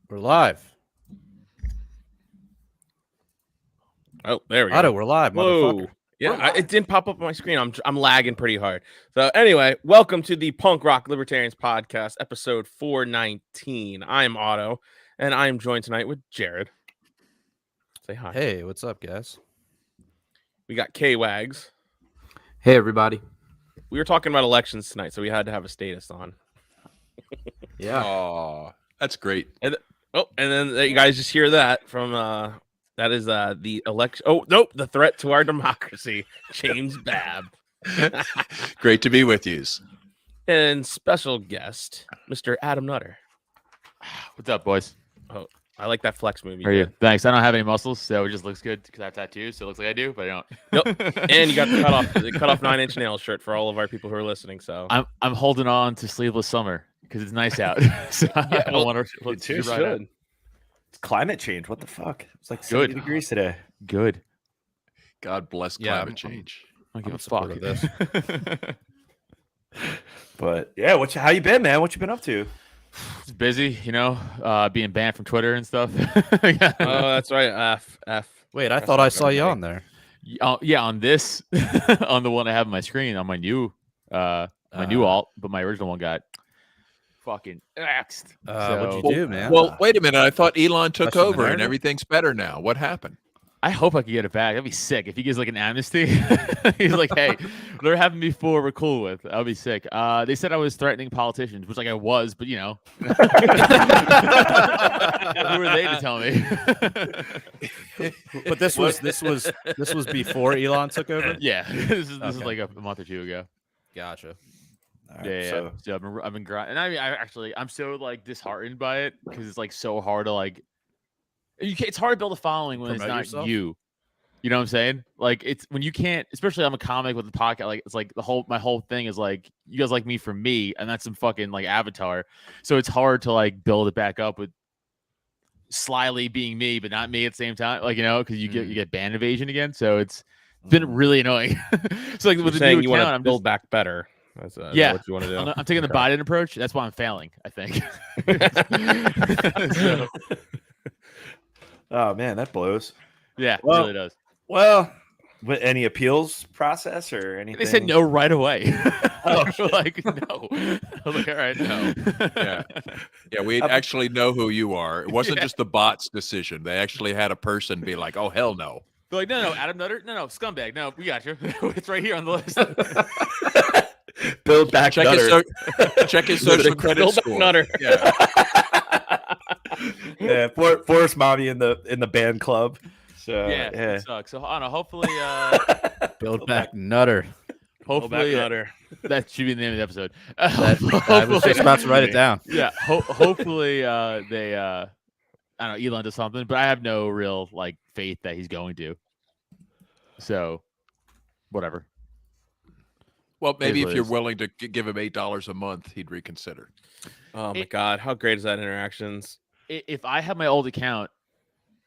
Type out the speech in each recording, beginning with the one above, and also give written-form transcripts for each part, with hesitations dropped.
We're live. Oh, there we Otto, go. we're live, Whoa. motherfucker. Yeah, it didn't pop up on my screen. I'm lagging pretty hard. So anyway, welcome to the Punk Rock Libertarians Podcast, episode 419. I'm Otto, and I am joined tonight with Jared. Say hi. Hey, what's up, guys? We got K-Wags. Hey, everybody. We were talking about elections tonight, so we had to have a status on. Yeah. Oh, that's great. And then you guys just hear that from that is the election. Oh, nope, the threat to our democracy, James Babb. Great to be with you. And special guest, Mr. Adam Nutter. What's up, boys? Oh, I like that flex movie. How are you? Thanks. I don't have any muscles, so it just looks good because I have tattoos, so it looks like I do, but I don't. Nope. And you got the cut off 9-inch nail shirt for all of our people who are listening. So I'm holding on to sleeveless summer because it's nice out. So I don't want to. It too should. It's climate change. What the fuck? It's like 70 degrees today. Good. God bless climate change. I don't give a support fuck. of this. But yeah, how you been, man? What you been up to? It's busy, being banned from Twitter and stuff. Oh, that's right. F. Wait, I thought I saw you on there. Yeah, on this, on the one I have on my screen, on my new alt, but my original one got fucking axed. What'd you do, man? Well, wait a minute. I thought Elon took Question over and narrative? everything's better now. What happened? I hope I could get it back. That'd be sick. If he gives like an amnesty, he's like, "Hey, whatever happened before, we're cool with." That'd be sick. They said I was threatening politicians, which like I was, but who were they to tell me? But this was before Elon took over. Yeah, this is Okay. like a month or two ago. Gotcha. All right, Yeah. So I've been grinding, and I mean, I'm so like disheartened by it because it's like so hard to like. It's hard to build a following when Promote it's not yourself? you. You know what I'm saying? Like it's when you can't, especially I'm a comic with the podcast. Like it's like my whole thing is like you guys like me for me, and that's some fucking like avatar. So it's hard to like build it back up with slyly being me, but not me at the same time. Like because you get ban evasion again. So it's been really annoying. So like with the saying new you want account, to I'm build just, back better. That's Yeah. what you want to do. I'm taking the Okay. Biden approach. That's why I'm failing. I think. So, Oh man, that blows. yeah, Well, it really does. Well, any appeals process or anything? They said no right away. Oh, like no. I was like, all right, no. Yeah, we actually know who you are. It wasn't Yeah. just the bot's decision. They actually had a person be like, "Oh hell no." They're like, no, Adam Nutter, no, scumbag, no, we got you. It's right here on the list. Build back Check Nutter. check his social credit Build back score. Nutter. Yeah. Yeah, Forest Mommy in the band club. So Yeah, yeah. it sucks. So I don't know. Hopefully, Build back Nutter. Build back hopefully Nutter. that should be the name of the episode. I was just about to write it down. Yeah, hopefully they I don't know, Elon does something, but I have no real like faith that he's going to. So, whatever. Well, maybe what if it you're is. willing to give him $8 a month, he'd reconsider. Oh my God, how great is that interactions? If I had my old account,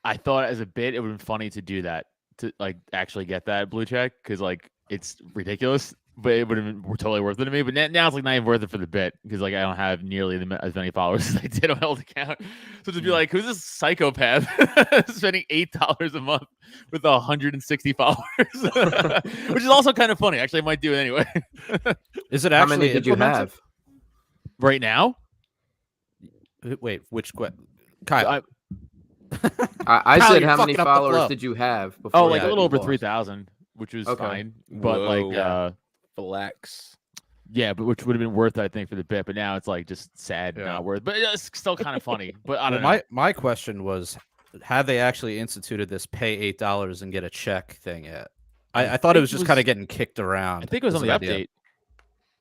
I thought as a bit it would have been funny to do that, to like actually get that blue check because like it's ridiculous, but it would have been totally worth it to me. But now it's like not even worth it for the bit because like I don't have nearly as many followers as I did on my old account. So to be like, who's this psychopath spending $8 a month with 160 followers, which is also kind of funny. Actually, I might do it anyway. Is it How actually many did you implemented? have? Right now, Wait, Kyle. I Kyle, said you're how many fucking up the followers flow. did you have? oh, Before like that a little you over lost? 3,000, which was Okay. fine. But Whoa. like, Flex. yeah, but which would have been worth it, I think, for the bit. But now it's like just sad, Yeah. not worth. But it's still kind of funny. But I Well, don't know. my question was, have they actually instituted this pay $8 and get a check thing yet? I thought it think was it just was- kind of getting kicked around. I think it was on the idea. update.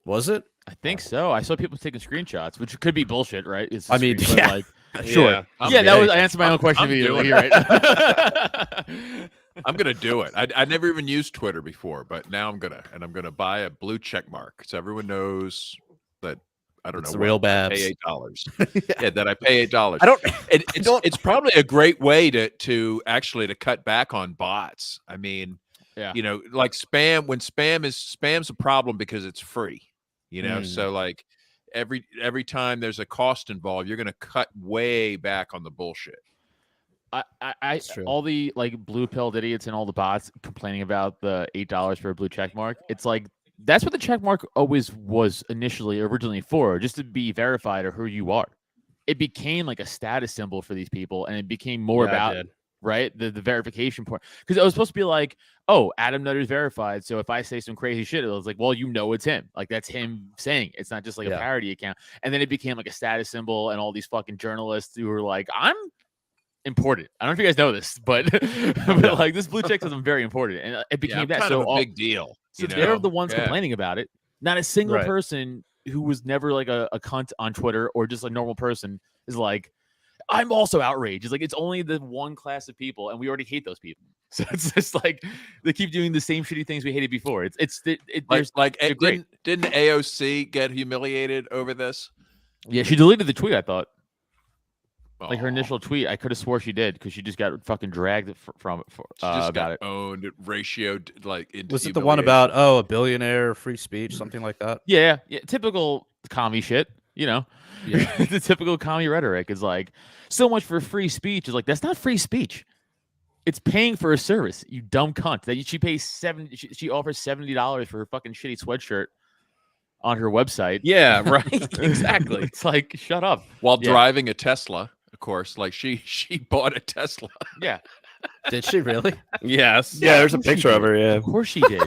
Was it? I think so. I saw people taking screenshots, which could be bullshit, right? It's a I mean, screen- but, yeah. like, Sure. Yeah. yeah, that was. I answered my own question I'm immediately. doing You're right. I'm gonna do it. I never even used Twitter before, but now I'm gonna buy a blue check mark so everyone knows that I don't It's know. the real what, I Babs. pay $8. Yeah, that I pay $8. I don't. It's probably a great way to actually to cut back on bots. I mean, Yeah. like spam. When spam's a problem because it's free. So like every time there's a cost involved, you're going to cut way back on the bullshit. I all the like blue pilled idiots and all the bots complaining about the $8 for a blue check mark. It's like that's what the check mark always was originally for, just to be verified or who you are. It became like a status symbol for these people, and it became more about right the verification part, because it was supposed to be like, oh, Adam Nutter's verified, so if I say some crazy shit, it was like, well, it's him, like that's him saying it's not just like a parody account. And then it became like a status symbol, and all these fucking journalists who were like, I'm important. I don't know if you guys know this, but but like this blue check says I'm very important, and it became that kind of a big deal. So they're the ones complaining about it. Not a single person who was never like a cunt on Twitter or just a normal person is like, I'm also outraged. It's like it's only the one class of people, and we already hate those people. So it's just like they keep doing the same shitty things we hated before. Didn't AOC get humiliated over this? Yeah, she deleted the tweet, I thought. Like her initial tweet, I could have swore she did, because she just got fucking dragged from it about it. Owned, ratioed, like into was it the one about a billionaire free speech, something like that? Yeah, typical commie shit. The typical commie rhetoric is like, so much for free speech. Is like, that's not free speech. It's paying for a service. You dumb cunt. That she pays she offers $70 for her fucking shitty sweatshirt on her website. Yeah, right. Exactly. It's like, shut up. While driving a Tesla. Of course, like she bought a Tesla. Yeah. Did she really? Yes. Yeah, there's a picture of her. Yeah. Of course she did.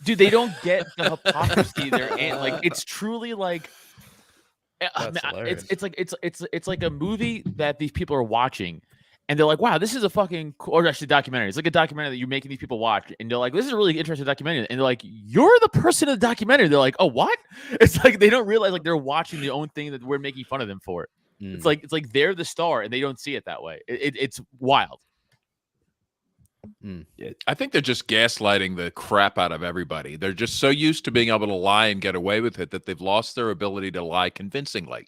Dude, they don't get the hypocrisy there, and like it's truly like it's like a movie that these people are watching, and they're like, wow, this is a fucking cool, or actually documentary. It's like a documentary that you're making these people watch, and they're like, this is a really interesting documentary, and they're like, you're the person in the documentary. They're like, oh, what? It's like they don't realize like they're watching the own thing that we're making fun of them for. It's like they're the star, and they don't see it that way. It's wild. I think they're just gaslighting the crap out of everybody. They're just so used to being able to lie and get away with it that they've lost their ability to lie convincingly,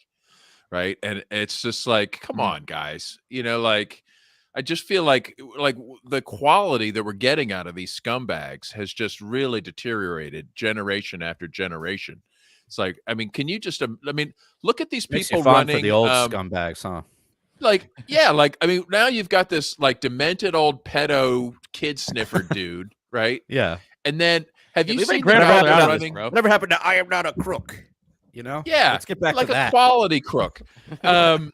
right? And it's just like, come on, guys. Like I just feel like the quality that we're getting out of these scumbags has just really deteriorated generation after generation. It's like, I mean, can you just, look at these people running for the old scumbags, huh? Like, yeah, like, I mean, now you've got this like demented old pedo kid sniffer dude, right? Yeah. And then have you seen grandfather running? Whatever happened to I am not a crook? Yeah. Let's get back like to that. A quality crook. Have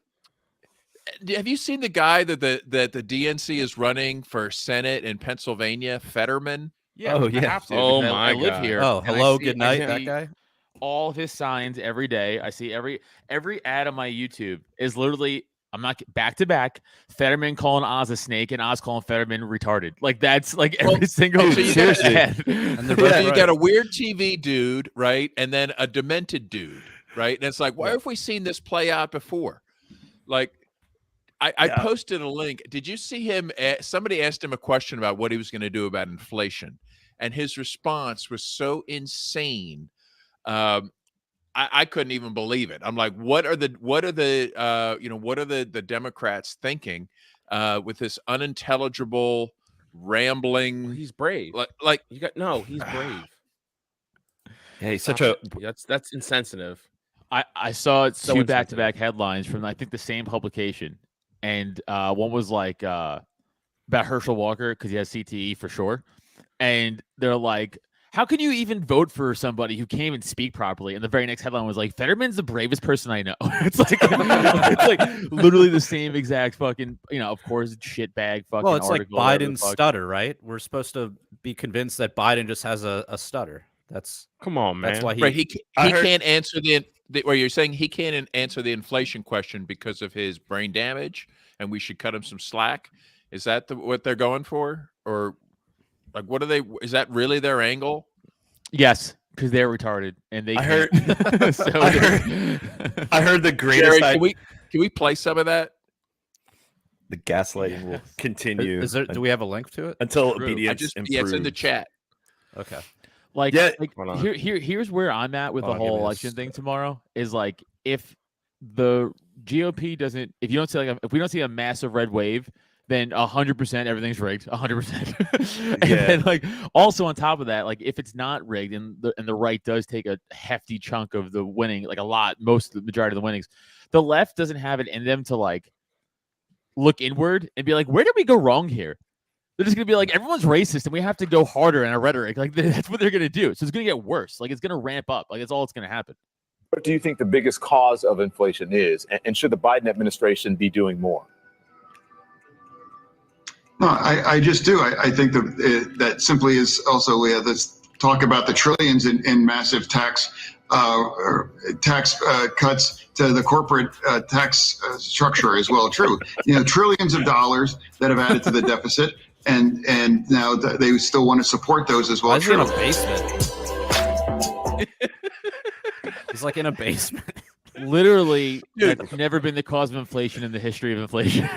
you seen the guy that the DNC is running for Senate in Pennsylvania, Fetterman? Yeah. Oh, yeah. Oh, I my live God. here. Oh, and I hello, see- good I night, see that guy. all of his signs every day. I see every ad on my YouTube is literally, I'm not back to back, Fetterman calling Oz a snake and Oz calling Fetterman retarded. Like that's like every single so you ad. And they're So both you right. got a weird TV dude, right? And then a demented dude, right? And it's like, why have we seen this play out before? Like, I posted a link. Did you see him? Somebody asked him a question about what he was going to do about inflation. And his response was so insane. I couldn't even believe it. I'm like, what are the Democrats thinking with this unintelligible rambling? Well, he's brave. Like He's brave. Yeah, he's such Stop a. it. That's insensitive. I saw So two back-to-back headlines from I think the same publication, and one was like about Herschel Walker because he has CTE for sure, and they're like, how can you even vote for somebody who can't even speak properly? And the very next headline was like, Fetterman's the bravest person I know. It's like literally the same exact fucking, of course, shitbag fucking. Well, it's like article, whatever the Biden's fuck. stutter, right? We're supposed to be convinced that Biden just has a stutter. Come on, man. That's why he can't answer where you're saying he can't answer the inflation question because of his brain damage, and we should cut him some slack. Is that what they're going for, or like what are they? Is that really their angle? Yes, because they're retarded and they. I heard. So I heard the greatest. Jared, can we play some of that? The gaslighting will continue. Do we have a link to it? until True. obedience it's in improves. the chat. Okay. Like, Yeah. Hold on. here's where I'm at with the Hold on, give whole me a election thing tomorrow is like, if the GOP doesn't, if we don't see a massive red wave, then 100% everything's rigged. 100%. And Yeah. then like also on top of that, like if it's not rigged and the right does take a hefty chunk of the winning, like a lot, most of the majority of the winnings, the left doesn't have it in them to like look inward and be like, where did we go wrong here? They're just gonna be like, everyone's racist and we have to go harder in our rhetoric. Like that's what they're gonna do. So it's gonna get worse. Like it's gonna ramp up. Like that's all that's gonna happen. What do you think the biggest cause of inflation is? And should the Biden administration be doing more? No, I just do. I think that simply is also, we have this talk about the trillions in massive tax cuts to the corporate tax structure as well. True. Trillions of dollars that have added to the deficit. And now they still want to support those as well. Why is he in a basement? He's like in a basement. Literally, that's never been the cause of inflation in the history of inflation.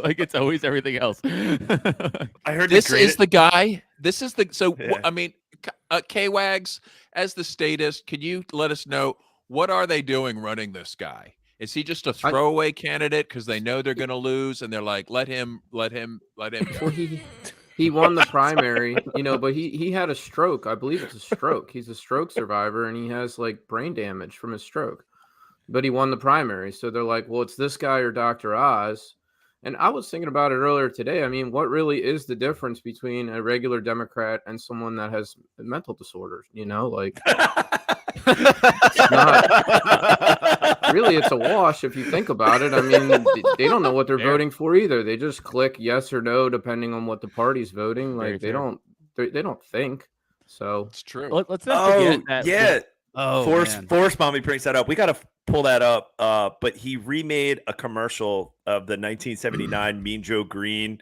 Like it's always everything else. I heard This is the guy. This is the Yeah. I mean, K-Wags, as the statist, can you let us know what are they doing running this guy? Is he just a throwaway candidate because they know they're going to lose and they're like, let him go? Well, he won the primary, but he had a stroke. I believe it's a stroke. He's a stroke survivor and he has like brain damage from his stroke. But he won the primary. So they're like, well, it's this guy or Dr. Oz. And I was thinking about it earlier today. I mean, what really is the difference between a regular Democrat and someone that has mental disorders? Like it's not really, it's a wash if you think about it. I mean, they don't know what they're voting for either. They just click yes or no depending on what the party's voting. Like they don't think. So It's true. Let's not forget that. yeah. Oh, Forrest Mommy brings that up. We got to pull that up. But he remade a commercial of the 1979 Mean Joe Green.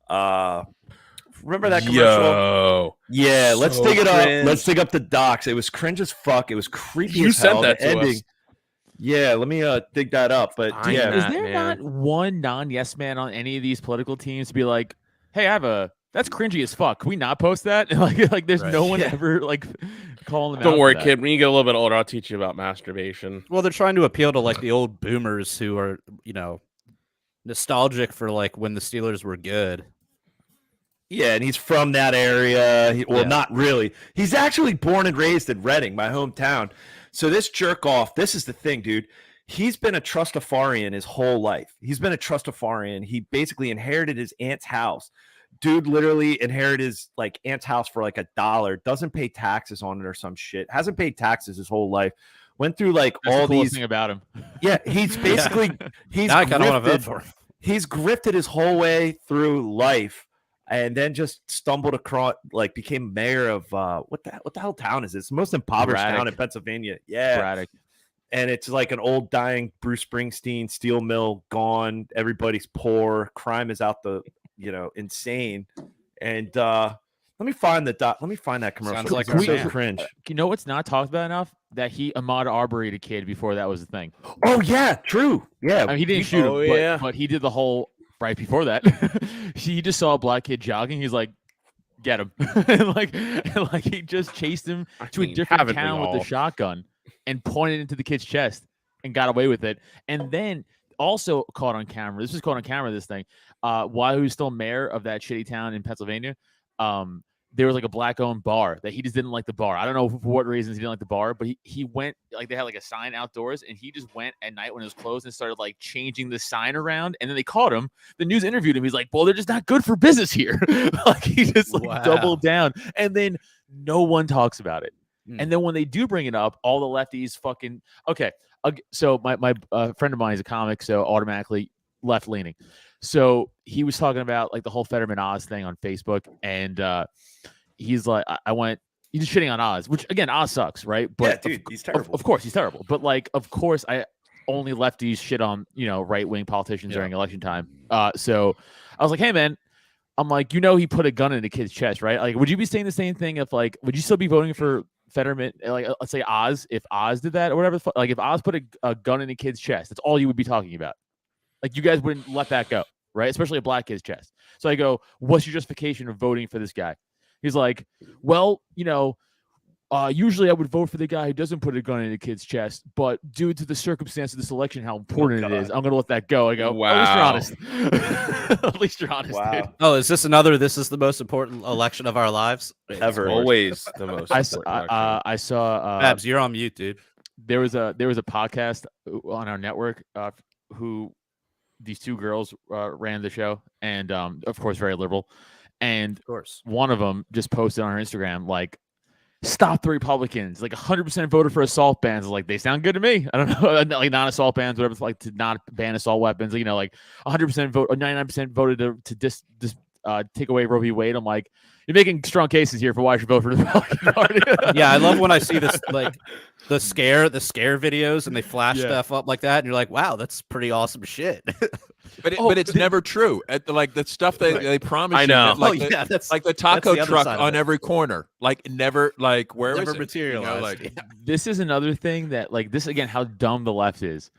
Remember that commercial? Yo. Yeah, let's So dig it up. cringe. Let's dig up the docs. It was cringe as fuck. It was creepy You as sent hell. that The to ending. us. Yeah, let me dig that up. But I yeah, know. Is there man. not one non-yes man on any of these political teams to be like, hey, that's cringy as fuck. Can we not post that? Like there's no one ever like calling them out. Don't worry, for that. kid. When you get a little bit older, I'll teach you about masturbation. Well, they're trying to appeal to like the old boomers who are, nostalgic for like when the Steelers were good. yeah, and he's from that area. Yeah. Not really. He's actually born and raised in Reading, my hometown. So this jerk off, this is the thing, dude. He's been a Trustafarian his whole life. He's been a Trustafarian. He basically inherited his aunt's house. Dude literally inherited his aunt's house for like $1. Doesn't pay taxes on it or some shit. Hasn't paid taxes his whole life. Went through That's all the coolest these. thing about him. Yeah, he's basically he's Now I kind of want to vote grifted. for him. He's grifted his whole way through life, and then just stumbled across became mayor of what the hell town is this? It's the most impoverished town in Pennsylvania. Yeah. Braddock. And it's like an old dying Bruce Springsteen steel mill gone. Everybody's poor. Crime is out the insane. And let me find that commercial. Sounds like It's our so man. cringe. You know what's not talked about enough? That he Ahmaud Arbery'd a kid before that was a thing. Oh yeah, true. Yeah, I mean, he didn't shoot him, Oh, but, yeah. but he did the whole right before that. He just saw a black kid jogging. He's like, get him. and he just chased him to a different haven't we town with all? the shotgun and pointed into the kid's chest and got away with it. And then also caught on camera. This was caught on camera, this thing. While he was still mayor of that shitty town in Pennsylvania, there was like a black-owned bar that he just didn't like the bar. I don't know for what reasons he didn't like the bar, but he went, they had like a sign outdoors, and he just went at night when it was closed and started like changing the sign around. And then they caught him. The news interviewed him. He's like, well, they're just not good for business here. He just doubled down. And then no one talks about it. And then when they do bring it up, all the lefties fucking okay. So my friend of mine is a comic, so automatically left leaning. So he was talking about like the whole Fetterman Oz thing on Facebook, and he's like, he's just shitting on Oz, which again, Oz sucks, right? But dude, he's terrible. Of course, he's terrible. But of course, I only lefties shit on right wing politicians during election time. So I was like, hey man, I'm like, he put a gun in a kid's chest, right? Like, would you be saying the same thing if would you still be voting for Fetterman, let's say Oz, if Oz did that or whatever, if Oz put a gun in a kid's chest, that's all you would be talking about. You guys wouldn't let that go, right? Especially a black kid's chest. So I go, what's your justification of voting for this guy? He's like, well, usually I would vote for the guy who doesn't put a gun in a kid's chest, but due to the circumstance of this election, how important it is, I'm going to let that go. I go, Wow. at least you're honest. At least you're honest, dude. Oh, is this another? This is the most important election of our lives Ever. Always the most. I saw Babs, you're on mute, dude. there was a podcast on our network who these two girls ran the show, and of course very liberal, and Of course. one of them just posted on her Instagram like, stop the Republicans, like 100% voted for assault bans. Like, they sound good to me. I don't know, like non-assault bans, whatever, like to not ban assault weapons, you know, like 100% vote or 99% voted to take away Roe v. Wade. I'm like, you're making strong cases here for why I should vote for the Republican Party. Yeah, I love when I see this, like the scare videos, and they flash stuff up like that, and you're like, wow, that's pretty awesome shit. But it's never true. Like the stuff they promise I you. know. That, that's like the taco the other truck side of on it. every corner. Like never, like where Never is it? materialized. You know, like, This is another thing that, like, this again, how dumb the left is.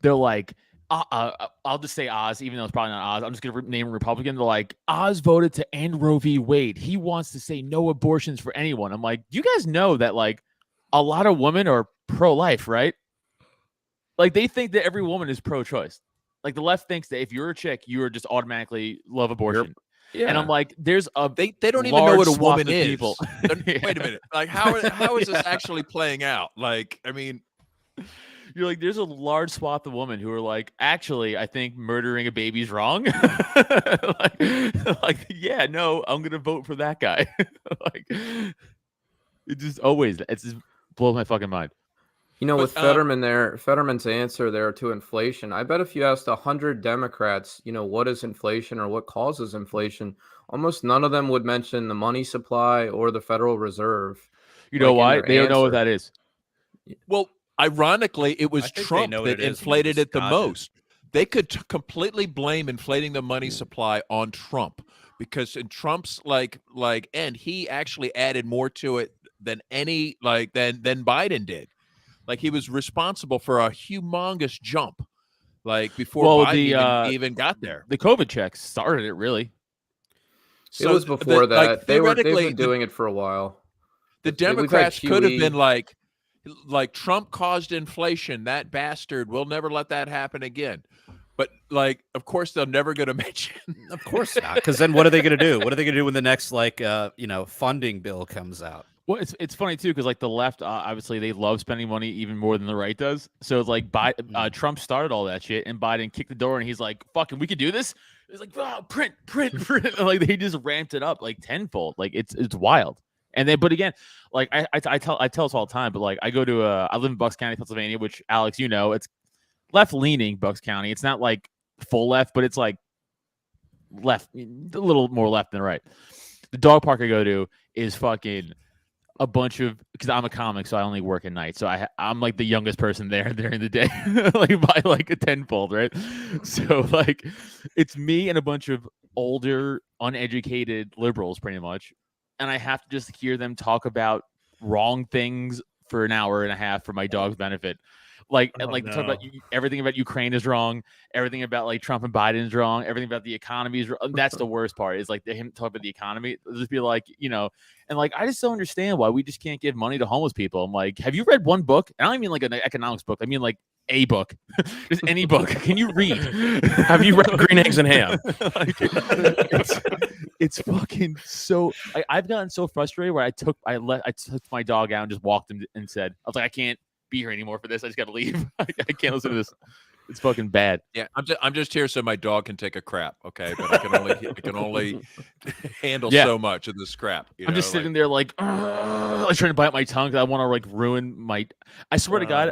They're like, I'll just say Oz, even though it's probably not Oz. I'm just gonna name a Republican. They're like, Oz voted to end Roe v. Wade. He wants to say no abortions for anyone. I'm like, you guys know that like a lot of women are pro-life, right? Like, they think that every woman is pro-choice. Like, the left thinks that if you're a chick, you are just automatically love abortion. Yeah. And I'm like, there's a they don't even know large what a swath woman of is. people. Wait a minute. Like how is this actually playing out? Like, I mean, You're like, there's a large swath of women who are like, actually, I think murdering a baby's wrong. like, yeah, no, I'm gonna vote for that guy. Like, it just blows my fucking mind. You know, But, with Fetterman's answer there to inflation, I bet if you asked 100 Democrats, you know, what is inflation or what causes inflation, almost none of them would mention the money supply or the Federal Reserve. You know Like, in why? their They don't know what answer. that is. well, ironically, it was I think they Trump know what that it is, and they inflated just it the dodge it. most. They could completely blame inflating the money supply on Trump because in Trump's like end, he actually added more to it than any than Biden did. Like, he was responsible for a humongous jump, like before Biden even got there. The COVID checks started it, really. It was before that. Like, They've theoretically, been doing it for a while. the We've had Democrats could have QE. been like Trump caused inflation. That bastard. We'll never let that happen again. But like, of course, they're never going to mention. Of course not, because then what are they going to do? What are they going to do when the next funding bill comes out? Well, it's funny too, because like the left, obviously they love spending money even more than the right does. So it's like Trump started all that shit, and Biden kicked the door, and he's like, "Fucking, we could do this." It's like, print. Like, they just ramped it up like tenfold. Like, it's wild. And then, but again, like I tell us all the time, but like I live in Bucks County, Pennsylvania, which, Alex, you know, it's left leaning Bucks County. It's not like full left, but it's like left, a little more left than right. The dog park I go to is fucking a bunch of, because I'm a comic, so I only work at night. So I'm like the youngest person there during the day, like by like a tenfold, right? So like it's me and a bunch of older, uneducated liberals, pretty much. And I have to just hear them talk about wrong things for an hour and a half for my dog's benefit. Like, talk about everything about Ukraine is wrong. Everything about like Trump and Biden is wrong. Everything about the economy is wrong. That's the worst part, is like him talk about the economy. It'll just be like, you know, and like, I just don't understand why we just can't give money to homeless people. I'm like, have you read one book? And I don't mean like an economics book. I mean like a book, just any book. Can you read? Have you read Green Eggs and Ham? Like, it's fucking so. I've gotten so frustrated where I took my dog out and just walked him and said, I was like, I can't be here anymore for this. I just got to leave. I can't listen to this. It's fucking bad. Yeah, I'm just here so my dog can take a crap, okay? But I can only handle so much of this crap. I'm just sitting there like trying to bite my tongue. 'Cause I want to like ruin my. I swear to God,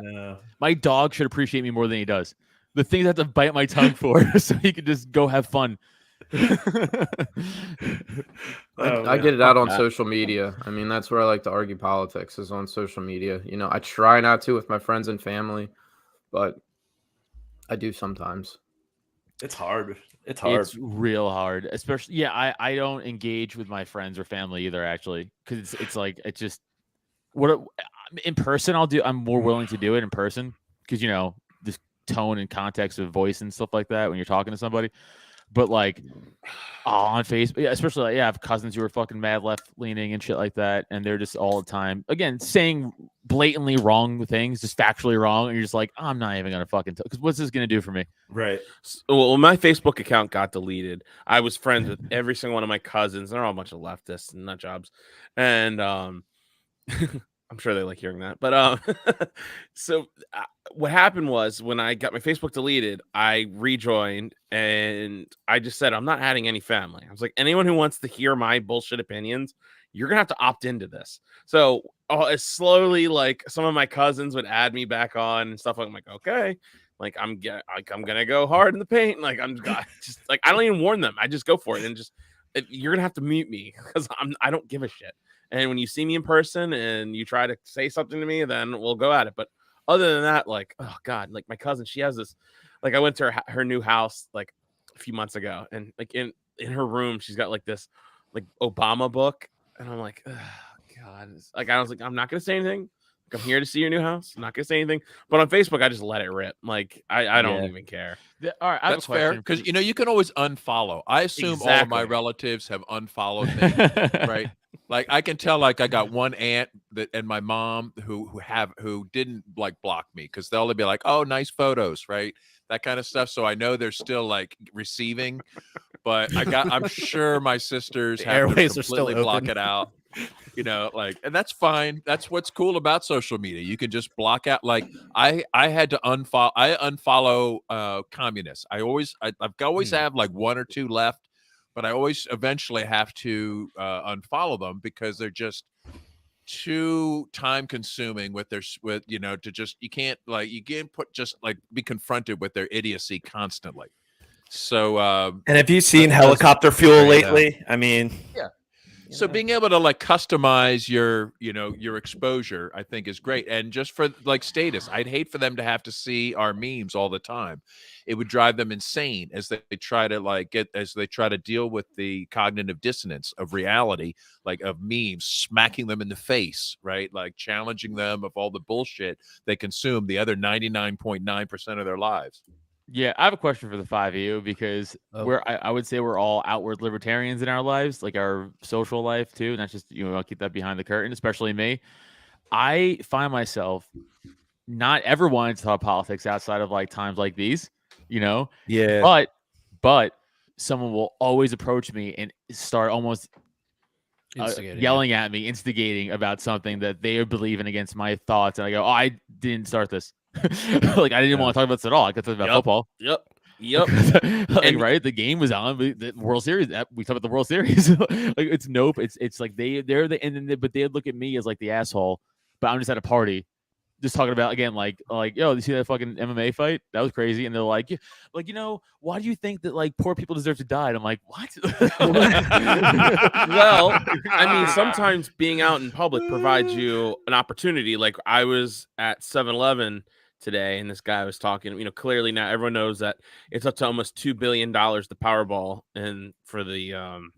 my dog should appreciate me more than he does. The things I have to bite my tongue for, so he can just go have fun. I get it out on social media. I mean, that's where I like to argue politics, is on social media. You know, I try not to with my friends and family, but I do sometimes. It's hard. It's real hard, especially. Yeah, I don't engage with my friends or family either, actually, because it's like, it's just in person. I'm more willing to do it in person because, you know, this tone and context of voice and stuff like that when you're talking to somebody. But like on Facebook, especially like, I have cousins who are fucking mad left leaning and shit like that, and they're just all the time again saying blatantly wrong things, just factually wrong, and you're just like, I'm not even gonna fucking because what's this gonna do for me? Right. Well, when my Facebook account got deleted, I was friends with every single one of my cousins. They're all a bunch of leftists and nut jobs, and I'm sure they like hearing that. But so what happened was when I got my Facebook deleted, I rejoined and I just said, I'm not adding any family. I was like, anyone who wants to hear my bullshit opinions, you're going to have to opt into this. So it's slowly like some of my cousins would add me back on and stuff. I'm like, okay, like I'm going to go hard in the paint. Like I'm just like, I don't even warn them. I just go for it. And just, you're going to have to mute me because I don't give a shit. And when you see me in person and you try to say something to me, then we'll go at it. But other than that, like, oh God, like my cousin, she has this, like I went to her new house like a few months ago, and like in her room, she's got like this like Obama book. And I'm like, oh God. Like I was like, I'm not going to say anything. Like, I'm here to see your new house. I'm not going to say anything. But on Facebook, I just let it rip. Like I don't even care. All right, That's fair because you can always unfollow. I assume all of my relatives have unfollowed me, right? Like I can tell, like I got one aunt and my mom who didn't like block me because they'll be like, "Oh, nice photos," right? That kind of stuff. So I know they're still like receiving, but I'm sure my sisters have to completely block it out. And that's fine. That's what's cool about social media. You can just block out. Like I had to unfollow. I unfollow communists. I've always have like one or two left, but I always eventually have to unfollow them because they're just too time consuming you can't be confronted with their idiocy constantly. So and have you seen helicopter fuel lately? I mean, yeah. So being able to like customize your exposure, I think is great. And just for like status, I'd hate for them to have to see our memes all the time. It would drive them insane as they try to deal with the cognitive dissonance of reality, like of memes, smacking them in the face, right? Like challenging them of all the bullshit they consume the other 99.9% of their lives. Yeah, I have a question for the five of you because I would say we're all outward libertarians in our lives, like our social life too, not just I'll keep that behind the curtain, especially me. I find myself not ever wanting to talk politics outside of like times like these, Yeah. But someone will always approach me and start almost yelling at me, instigating about something that they are believing against my thoughts, and I go, "Oh, I didn't start this." Like I didn't want to talk about this at all. I could talk about football. Yep. And right, the game was on. The World Series. We talk about the World Series. Like it's nope. It's like but they look at me as like the asshole. But I'm just at a party, just talking about again, like yo, you see that fucking MMA fight? That was crazy. And they're like, why do you think that like poor people deserve to die? And I'm like, what? Well, I mean, sometimes being out in public provides you an opportunity. Like I was at 7-Eleven today, and this guy was talking. Clearly now everyone knows that it's up to almost $2 billion the Powerball, and for the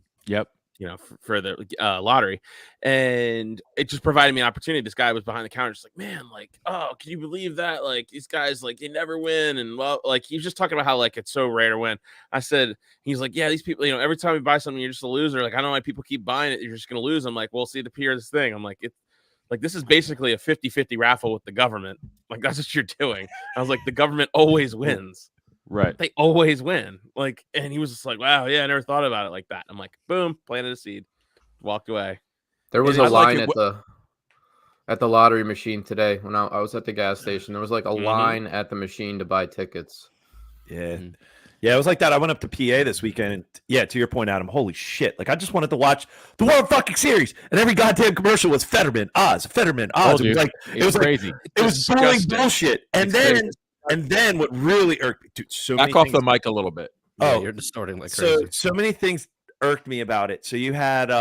for the lottery, and it just provided me an opportunity. This guy was behind the counter, just like, man, like, oh, can you believe that? Like these guys, like they never win, and well, like he was just talking about how like it's so rare to win. I said, he's like, yeah, these people, every time you buy something, you're just a loser. Like I don't know why people keep buying it. You're just gonna lose. I'm like, well, see the PR of this thing. I'm like, it's like this is basically a 50-50 raffle with the government. Like that's what you're doing. I was like, the government always wins. Right. They always win. Like, and he was just like, wow, yeah, I never thought about it like that. I'm like, boom, planted a seed, walked away. There was a line at the lottery machine today when I was at the gas station. There was like a line at the machine to buy tickets. Yeah. Yeah, it was like that. I went up to PA this weekend, and yeah, to your point, Adam, holy shit. Like, I just wanted to watch the World fucking Series, and every goddamn commercial was Fetterman, Oz. Oh, it was crazy. It was boring bullshit. And then what really irked me, dude, so back off the mic a little bit. Yeah, you're distorting like crazy. So many things irked me about it. So you had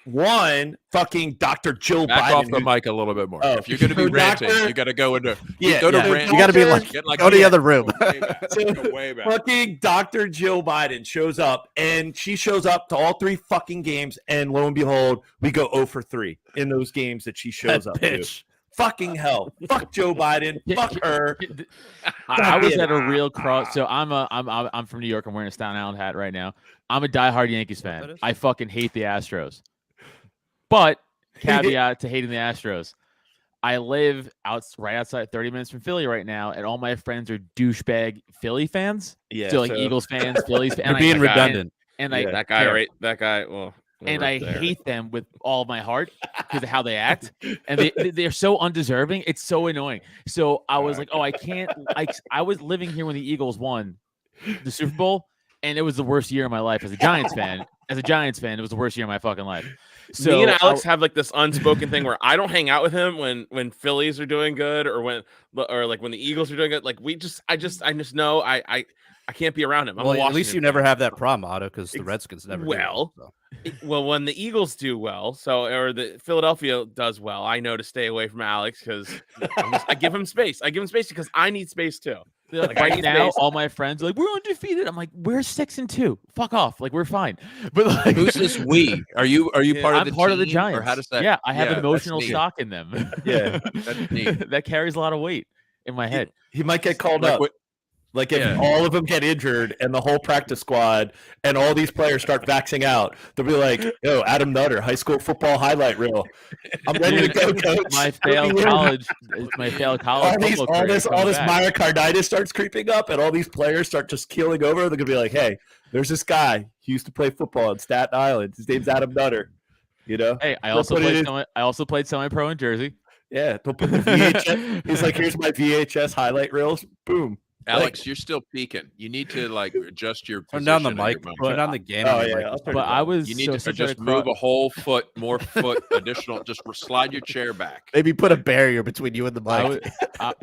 one fucking Dr. Joe Biden. Back off the mic a little bit more. Oh, if you're going to be ranting, you got to go into you got to be like go to the other room. Way back. Fucking Dr. Joe Biden shows up, and she shows up to all three fucking games, and lo and behold, we go 0 for 3 in those games that she shows up bitch. to. fucking hell. Fuck Joe Biden. Fuck her. I was at a real cross. So I'm from New York. I'm wearing a Staten Island hat right now. I'm a diehard Yankees fan. I fucking hate the Astros. But caveat to hating the Astros, I live right outside 30 minutes from Philly right now, and all my friends are douchebag Philly fans. Yeah, so like Eagles fans, Phillies fans. You're being redundant. And that guy. Well, and I hate them with all my heart because of how they act, and they're so undeserving. It's so annoying. So I was like, oh, I can't. I was living here when the Eagles won the Super Bowl, and it was the worst year of my life as a Giants fan. It was the worst year of my fucking life. So me and Alex have like this unspoken thing where I don't hang out with him when Phillies are doing good or when the Eagles are doing good. Like I just know I can't be around him. Well, at least you never have that problem, Otto, because the Redskins never do well. Well, when the Eagles do well, or the Philadelphia does well, I know to stay away from Alex because I give him space. I give him space because I need space too. Like right now, all my friends are like, we're undefeated. I'm like, we're 6-2. Fuck off. Like, we're fine. But like, who's this we? Are you part of the I'm part team, of the Giants. Or how does that? Yeah, I have emotional stock in them. Yeah, that's neat. That carries a lot of weight in my head. He might get called up. Like if all of them get injured and the whole practice squad and all these players start vaxing out, they'll be like, "Yo, Adam Nutter, high school football highlight reel. I'm ready to go, coach." My failed college. All this myocarditis starts creeping up, and all these players start just keeling over. They're gonna be like, "Hey, there's this guy. He used to play football in Staten Island. His name's Adam Nutter." You know. Hey, I also played semi-pro in Jersey. Yeah, they'll put the VHS. He's like, "Here's my VHS highlight reels." Boom. Alex, you're still peaking. You need to adjust your turn down the mic, turn down the gain. Oh yeah, but I was. You need to just move a whole more foot additional. Just slide your chair back. Maybe put a barrier between you and the mic.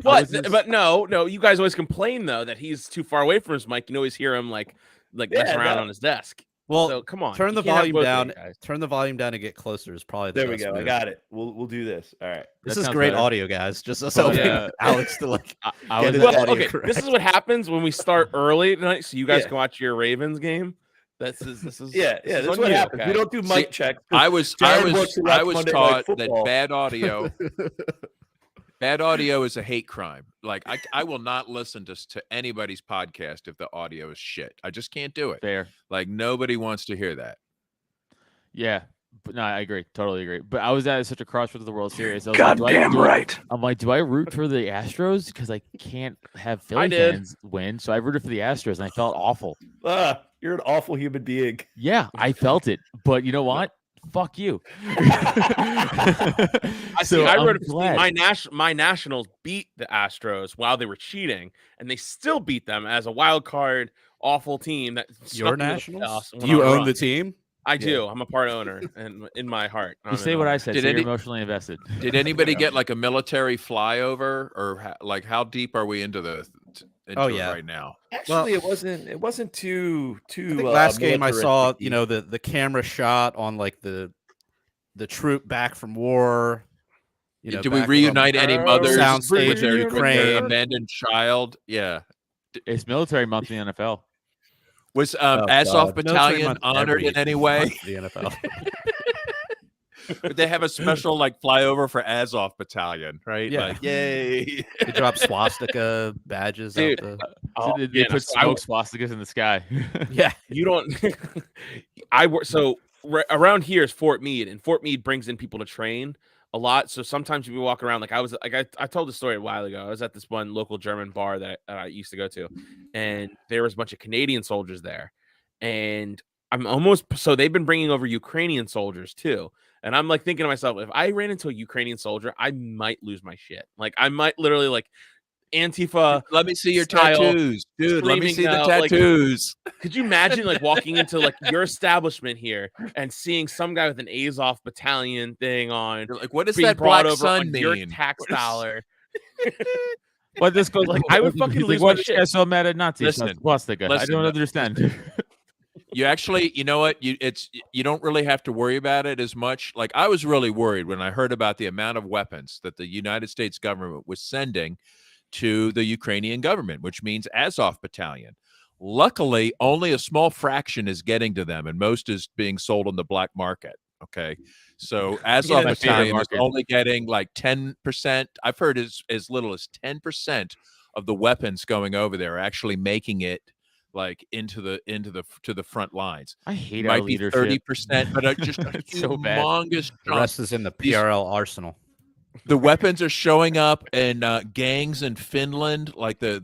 But no. You guys always complain though that he's too far away from his mic. You can always hear him like messing around on his desk. Well, so come on, turn the volume down. Turn the volume down and get closer is probably the there. We best go. move. I got it. We'll do this. All right. This is great audio, guys. Just us helping Alex to get his audio correct. This is what happens when we start early tonight, so you guys can watch your Ravens game. This is This is what happens. Okay. We don't do mic checks. I was taught that bad audio is a hate crime. Like I will not listen to anybody's podcast if the audio is shit. I just can't do it. Fair. Like nobody wants to hear that. Yeah. But no, I agree. Totally agree. But I was at such a crossroads of the World Series. Goddamn right. I'm like, do I root for the Astros? Because I can't have Philly fans win. So I rooted for the Astros, and I felt awful. You're an awful human being. Yeah, I felt it. But you know what? Fuck you. My Nationals beat the Astros while they were cheating, and they still beat them as a wild card awful team. That your Nationals? Do you own the team? I do. I'm a part owner, and in my heart, you say what I said. You're emotionally invested. Did anybody get like a military flyover, or how deep are we into it right now? Actually, it wasn't too. I think last game I saw, the camera shot on like the troop back from war. Did we reunite any mothers with their abandoned child? Yeah, it's military month in the NFL. Was Azov Battalion honored in any way? The NFL. But they have a special flyover for Azov Battalion, right? Yeah. Yay! They drop swastika badges. Dude, they put smoke swastikas in the sky. Yeah, you don't. Around here is Fort Meade, and Fort Meade brings in people to train a lot. So sometimes we walk around. I told the story a while ago. I was at this one local German bar that I used to go to, and there was a bunch of Canadian soldiers there, and they've been bringing over Ukrainian soldiers too. And I'm thinking to myself, if I ran into a Ukrainian soldier, I might lose my shit. I might literally Antifa. Let me see your tattoos, dude. Let me see the tattoos. Could you imagine walking into your establishment here and seeing some guy with an Azov Battalion thing on? You're what does that black sun mean? Your tax dollar. But this goes I would fucking lose my shit. So mad at Nazis. I don't understand. You actually, you know what? You don't really have to worry about it as much. I was really worried when I heard about the amount of weapons that the United States government was sending to the Ukrainian government, which means Azov Battalion. Luckily, only a small fraction is getting to them, and most is being sold on the black market. Okay, so Azov Yeah, Battalion is market. only getting like 10%. I've heard as little as 10% of the weapons going over there are actually making it like to the front lines. I hate It our might be leadership. 30%, but just a It's so bad. humongous The chunk. rest is in the These- PRL arsenal. The weapons are showing up in gangs in Finland, like the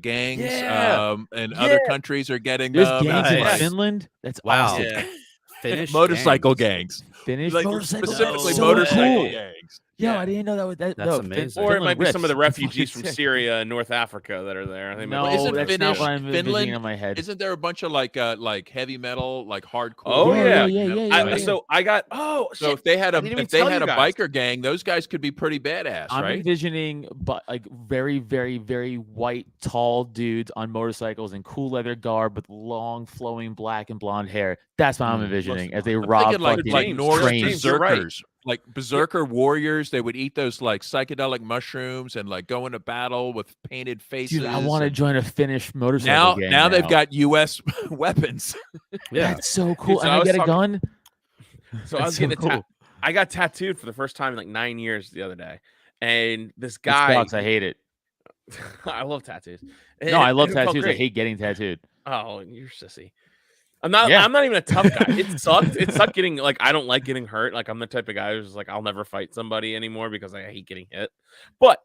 gangs, Yeah. and other countries are getting There's them. gangs in Nice. Finland. That's Wow. awesome. Yeah. Finnish motorcycle gangs. gangs, Finnish like motorcycle specifically gangs. motorcycle Cool. gangs. Yo, Yeah. I didn't know that was that. That's no, amazing. Or it Finland might be some of the rips. refugees from Fucking sick. Syria and North Africa that are there. They might No, be- Isn't that's Finnish- not what I'm Finland- envisioning in my head. Isn't there a bunch of like heavy metal, like hardcore? Oh, yeah. Yeah. So I got So if they had I a didn't even if they tell had you a guys. biker gang, those guys could be pretty badass, I'm right? envisioning, but like very, very, very white, tall dudes on motorcycles in cool leather garb with long, flowing black and blonde hair. That's what I'm envisioning as they I'm rob thinking like fucking Norse trains. James, you're right. berserkers, like berserker warriors. They would eat those like psychedelic mushrooms and like go into battle with painted faces. Dude, I want to and- join a Finnish motorcycle gang. now they've got U.S. weapons. Yeah. That's so cool. so and I I was get a talking- gun. So I was That's so getting cool. I got tattooed for the first time in like 9 years the other day, and this It guy. sucks. I hate it. I love tattoos. No, I love It felt tattoos. I great. hate getting tattooed. Oh, you're sissy. I'm not. Yeah. I'm not even a tough guy. It sucked. It sucked getting like I don't like getting hurt. Like I'm the type of guy who's just like I'll never fight somebody anymore because I hate getting hit. But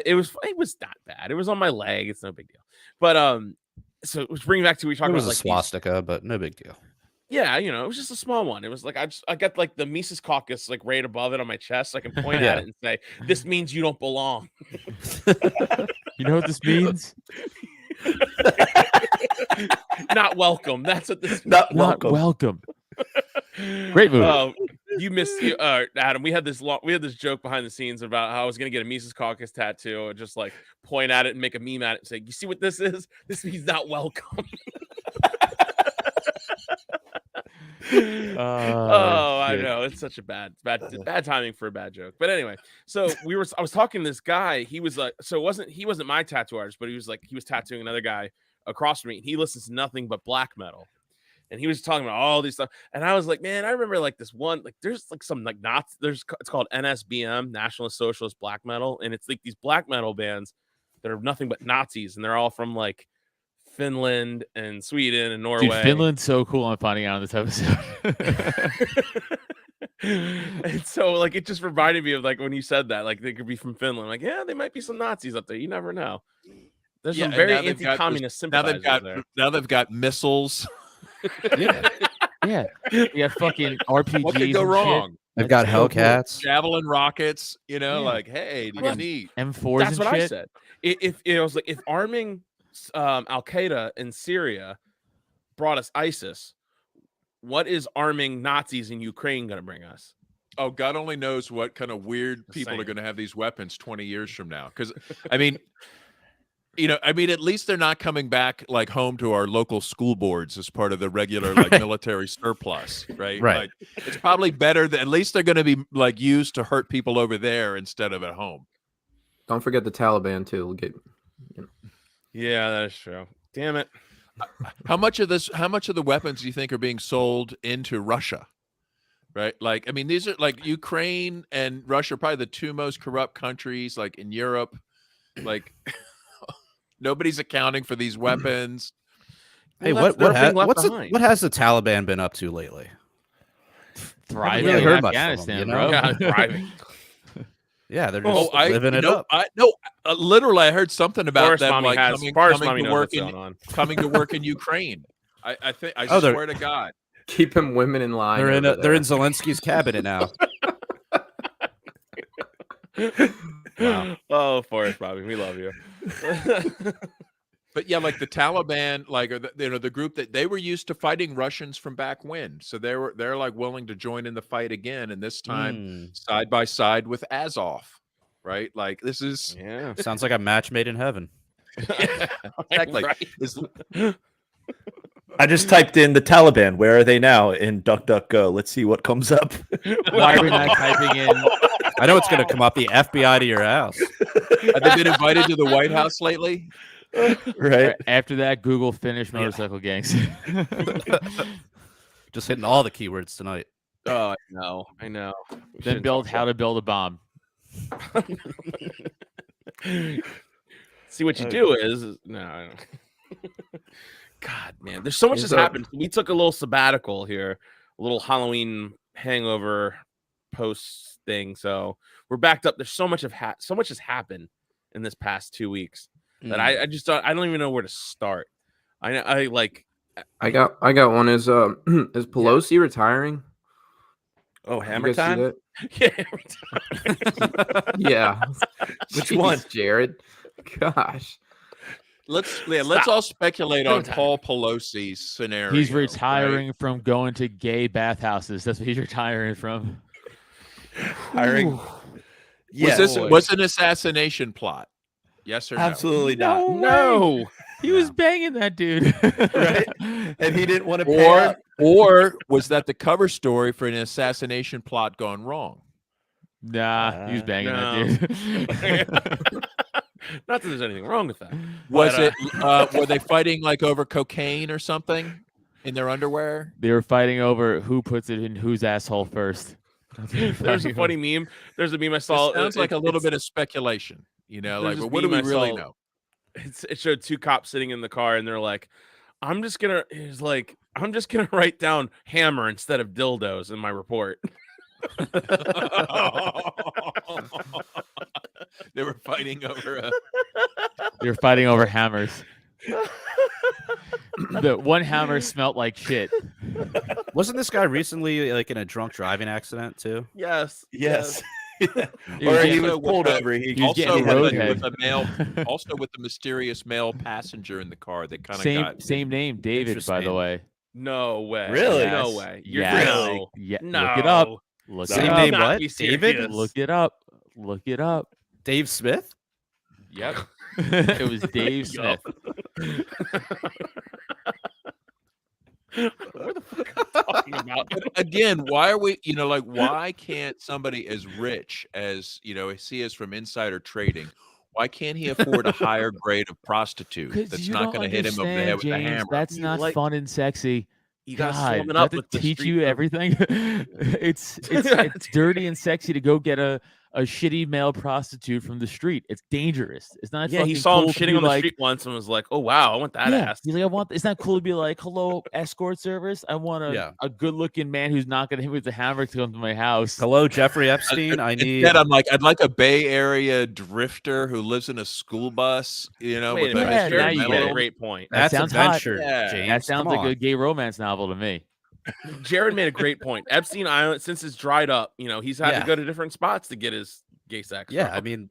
it was not bad. It was on my leg. It's no big deal. But so it was bringing back to we It talked was about a like these- swastika, but no big deal. yeah, you know, it was just a small one. It was like I got like the Mises caucus like right above it on my chest. So I can point at Yeah. it and say, "This means you don't belong." You know what this means? Not welcome. That's what this. Not Not welcome. welcome. Great movie. You missed Adam. We had this joke behind the scenes about how I was gonna get a Mises caucus tattoo and just like point at it and make a meme at it and say, "You see what this is? This means not welcome." Oh, I shit. know it's such a bad timing for a bad joke. But anyway, so I was talking to this guy. He was like, he wasn't my tattoo artist, but he was tattooing another guy across from me, and he listens to nothing but black metal. And he was talking about all these stuff, and I was like, man, I remember like this one, like there's like some like it's called NSBM, Nationalist Socialist Black Metal, and it's like these black metal bands that are nothing but Nazis, and they're all from like Finland and Sweden and Norway. Dude, Finland's so cool. I'm finding out on this episode. And so like it just reminded me of like when you said that, like they could be from Finland. Like, yeah, they might be some Nazis up there. You never know. There's some and very now they've got anti-communist Now sympathizers there. they've got missiles. Yeah. Yeah. You got fucking RPGs. What could go and wrong? They've got That's so cool. Hellcats. Javelin rockets. You know, Yeah. like hey, Well, neat. shit. M4s That's and what I shit. said. If it was like if arming Al Qaeda in Syria brought us ISIS, what is arming Nazis in Ukraine going to bring us? Oh, God only knows what kind of weird Just people are saying. going to have these weapons 20 years from now. Because, I mean, at least they're not coming back like home to our local school boards as part of the regular like military surplus, right? Right. Like, it's probably better that at least they're going to be like used to hurt people over there instead of at home. Don't forget the Taliban too. We'll get Yeah, that is true. Damn it. How much of the weapons do you think are being sold into Russia? Right? Like, I mean, these are like Ukraine and Russia are probably the two most corrupt countries like in Europe. Like nobody's accounting for these weapons. Hey, Well, what that's- they're being left what's behind. what has the Taliban been up to lately? Thriving really in heard much from Afghanistan, them, you bro. know? Yeah, thriving. Yeah, they're Oh, just living it up. Literally, I heard something about Forest them Mommy like has coming Forest Mommy to knows work what's going on. coming to work in Ukraine. I think I Oh, they're- swear to God. keeping women in line. They're in over they're in there. Zelensky's cabinet now. Wow. Oh, Forrest Bobby, we love you. But yeah, like the Taliban, like or the group that they were used to fighting Russians from back when, so they're like willing to join in the fight again, and this time side by side with Azov, right? Like this is Yeah. Sounds like a match made in heaven. exactly. Right. This- I just typed in the Taliban. Where are they now? In DuckDuckGo. Let's see what comes up. Why are we not typing in? I know it's going to come up the FBI to your house. have they been invited to the White House lately? Right. After that, Google Finnish motorcycle gangs. Just hitting all the keywords tonight. Oh, I know. We Then shouldn't build talk how to build a bomb. See what you do is no. I don't. God, man, there's so much has happened. We took a little sabbatical here, a little Halloween hangover post thing. So we're backed up. There's so much has happened in this past 2 weeks that I just I don't even know where to start. I got one. Is Pelosi retiring? Oh, Did Hammer you guys see time? that? yeah. Yeah. Which Jeez, one? Jared? Gosh. Let's all speculate on Paul Pelosi's scenario. He's retiring from going to gay bathhouses. That's what he's retiring from. Hiring. Yeah. Was an assassination plot? Yes or no? Absolutely not. No. He was banging that dude. Right? And he didn't want to pay up. Or was that the cover story for an assassination plot gone wrong? Nah, he was banging that dude. Not that there's anything wrong with that. Was it? Were they fighting like over cocaine or something in their underwear? They were fighting over who puts it in whose asshole first. There's a funny meme. There's a meme I saw. It sounds like a little bit of speculation. Like, but what do we really know? It showed two cops sitting in the car, and they're like, I'm just gonna write down hammer instead of dildos in my report. They were fighting over They were fighting over hammers. The one hammer smelled like shit. Wasn't this guy recently like in a drunk driving accident too? Yes. Or he was pulled over. He was getting roadhead. Also with the mysterious male passenger in the car that kind of got same name, David, by the way. No way. Really? Yes. No way. You're Yes. no. Yeah. No. Look it up. Look Same it up. name, Not what? be David? serious. Look it up. Look it up. Dave Smith? Yep. It was Dave Smith. What the fuck are you talking about? Again, why are we, why can't somebody as rich as, as he is from insider trading, why can't he afford a higher grade of prostitute that's not going to hit him over the head with a hammer? That's not fun and sexy. You got to God, sum it do I up have with to the teach street you code. everything. It's dirty and sexy to go get a shitty male prostitute from the street. It's dangerous. It's not. Yeah, he fucking saw him cool to shitting be on the like, street once and was like, "Oh wow, I want that ass." He's like, I want. It's not cool to be like, "Hello, escort service. I want a good-looking man who's not going to hit me with the hammer to come to my house." Hello, Jeffrey Epstein. I need. Instead, I'm like, I'd like a Bay Area drifter who lives in a school bus. Wait a with minute, Yeah, Jared now you made get a it. great point. That That's sounds hot. adventure, Yeah. James. That sounds Come like a on. gay romance novel to me. Jared made a great point. Epstein Island, since it's dried up, he's had to Yeah. go to different spots to get his gay sex. Yeah, from. I mean,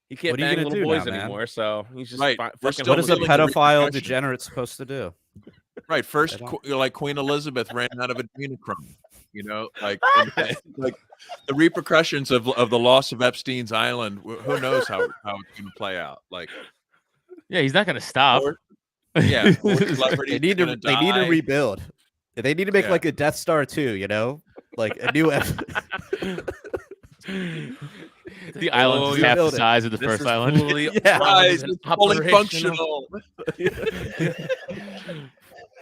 he can't what are you bang gonna little do boys now, man? anymore, so he's just Right. fucking We're still what is a feeling the pedophile repercussions. degenerate supposed to do? Right. First, I don't- like Queen Elizabeth ran out of adrenochrome. Like the repercussions of the loss of Epstein's Island. Who knows how it's going to play out? Like, Yeah, he's not going to stop. yeah, more celebrities They need to. gonna They need to die. rebuild. They need to make Yeah. like a Death Star 2. Like a new. The island is you half the build it. size of the This first is island. fully Yeah. Guys, and it's fully operational. functional.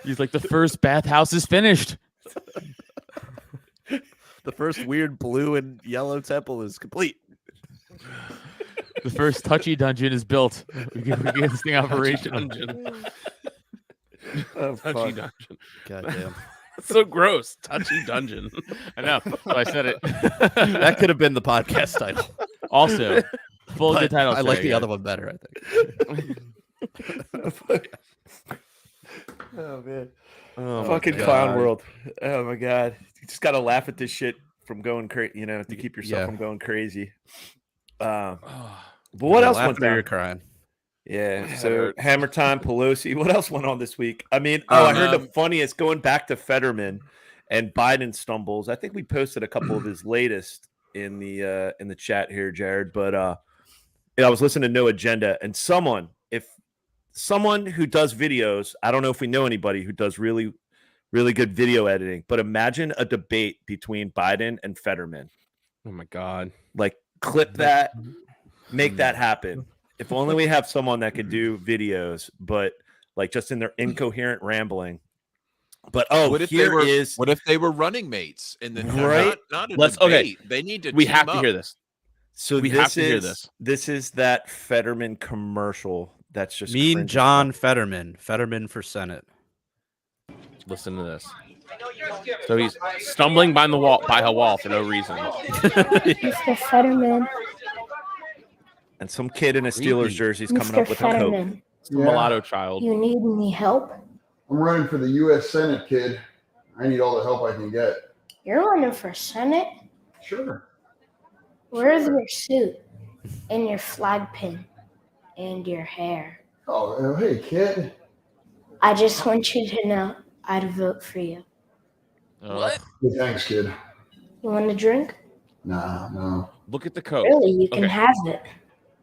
He's like, the first bathhouse is finished. The first weird blue and yellow temple is complete. The first touchy dungeon is built. We get this thing operational. Dungeon. Oh, Touchy fuck. dungeon. God damn. It's so gross. Touchy dungeon. I know. So I said it. That could have been the podcast title. Also, full But good title. I like today, the guys. other one better, I think. Oh man. Oh, my Fucking God. clown world. Oh my god. You just gotta laugh at this shit from going crazy, to keep yourself Yeah. from going crazy. But what else went You're down? crying. Yeah, That so hurts. Hammer Time, Pelosi. What else went on this week? I mean, I heard the Um, funniest going back to Fetterman and Biden stumbles. I think we posted a couple of his latest in the chat here, Jared. But I was listening to No Agenda, and someone who does videos, I don't know if we know anybody who does really, really good video editing, but imagine a debate between Biden and Fetterman. Oh my god. Like, clip that, make that happen. If only we have someone that could do videos, but like just in their incoherent rambling, But what if they were running mates in the Right? not a Let's debate. They need to. We team have to up. hear this. So we have to hear this. This is that Fetterman commercial. That's just Mean cringe as John fuck. Fetterman for Senate. Listen to this. So he's stumbling by a wall for no reason. Mr. Fetterman. And some kid in a Steelers jersey is coming Mr. up with a coke. Fetterman. It's the mulatto child. You need any help? I'm running for the U.S. Senate, kid. I need all the help I can get. You're running for Senate? Sure. Where's your suit and your flag pin and your hair? Oh, hey, kid. I just want you to know I'd vote for you. What? Hey, thanks, kid. You want a drink? Nah, no. Look at the code. Really, you can have it.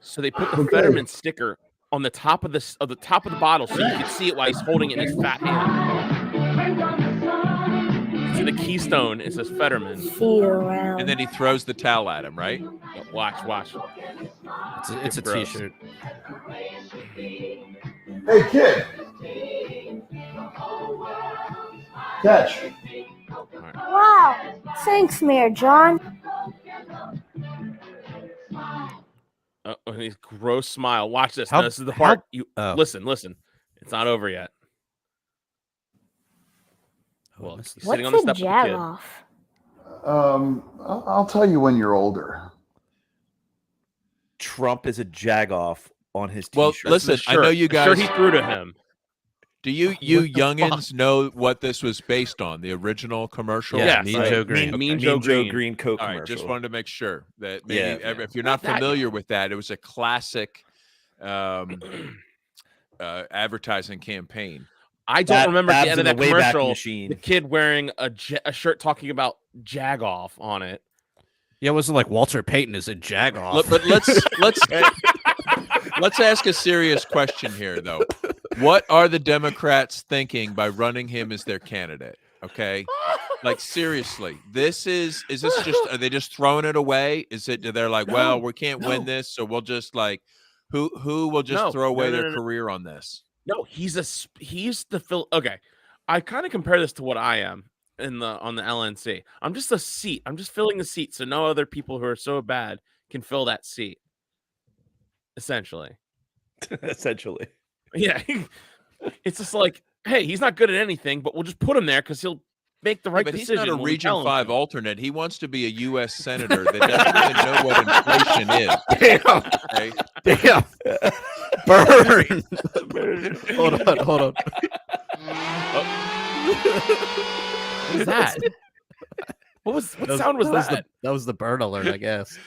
So they put the Fetterman sticker on the top of the bottle so you can see it while he's holding it in his fat hand. It's in a keystone. It says Fetterman. See you around. And then he throws the towel at him, right? Watch. It's a gross. T-shirt. Hey, kid. Catch. Wow. Thanks, Mayor John. And his gross smile. Watch this. How- Now, this is the part. oh. Listen. It's not over yet. Well, he's sitting on the What's a step with the kid. jag-off? I'll tell you when you're older. Trump is a jagoff on his Well, T-shirt. listen, I know you The shirt guys. he threw to him. Do you youngins know what this was based on? The original commercial? Yeah, Yes, Mean right. Joe Green. Mean Joe Green. Coke All right, commercial. just wanted to make sure that maybe Yeah. if you're not familiar with that, it was a classic advertising campaign. I don't remember the Babs end of in that the Wayback commercial. Machine. The kid wearing a shirt talking about Jagoff on it. Yeah, it wasn't like Walter Payton is a jagoff. But let's ask a serious question here, though. What are the Democrats thinking by running him as their candidate? Okay, like seriously, is this just are they just throwing it away? Is it they're like, well, we can't win this, so we'll just like who will just throw away their career on this? No, he's the Phil. Okay, I kind of compare this to what I am on the LNC. I'm just a seat. I'm just filling the seat, so no other people who are so bad can fill that seat. Essentially, yeah. It's just like, hey, he's not good at anything, but we'll just put him there because he'll make the right But decision. he's not a when we Region tell him 5 to. alternate. He wants to be a U.S. senator that doesn't even know what inflation is. Okay? Damn. Burn. Hold on. What is that? What sound was that? That was the burn alert, I guess.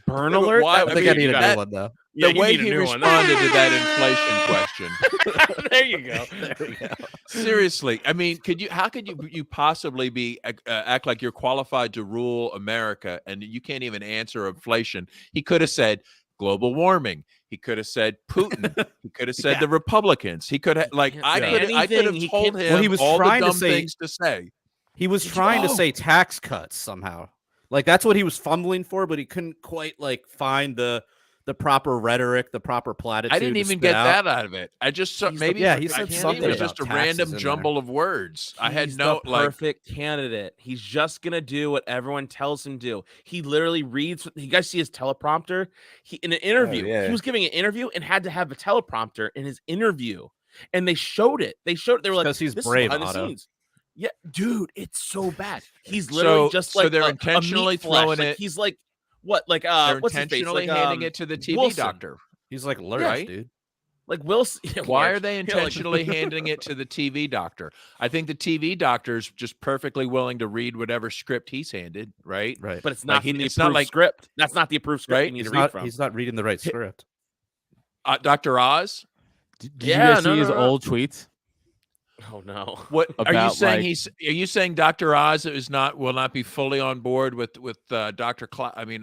Burn Yeah, but alert? why- I think I need a new one though. Yeah, The you way need a he new one. responded to that inflation question. There you go. There we go. Seriously, I mean, how could you possibly be act like you're qualified to rule America and you can't even answer inflation? He could have said global warming. He could have said Putin. He could have said the Republicans. He could have I could have told him he was all the trying to dumb say- things to say. He was trying to say tax cuts somehow. Like that's what he was fumbling for, but he couldn't quite like find the proper rhetoric, the proper platitude. I didn't even get that out of it. I just saw maybe he said something it was about just a taxes random in jumble of words. I had He's no the perfect candidate. He's just gonna do what everyone tells him to do. He literally reads. You guys see his teleprompter? He in an interview. yeah. He was giving an interview and had to have a teleprompter in his interview, and they showed it. They were like, because he's "This is brave, behind the Otto. scenes." Yeah, dude, it's so bad. He's literally just so like they're a intentionally meat flesh. throwing like, it- He's like what? Like They're what's his face? intentionally Like, handing it to the TV Wilson. doctor. He's like Lurch, Right? dude. Like Wilson. Why are they Yeah, like- intentionally handing it to the TV doctor? I think the TV doctor's just perfectly willing to read whatever script he's handed, right? Right. But it's not Like, the it's not approved like- script. That's not the approved script Right? you need He's to read not, from. he's not reading the right script. Dr. Oz? Did Yeah, you guys no, see no, his no. old tweets? Oh no. What are you About, saying? like- Are you saying Dr. Oz will not be fully on board with Dr.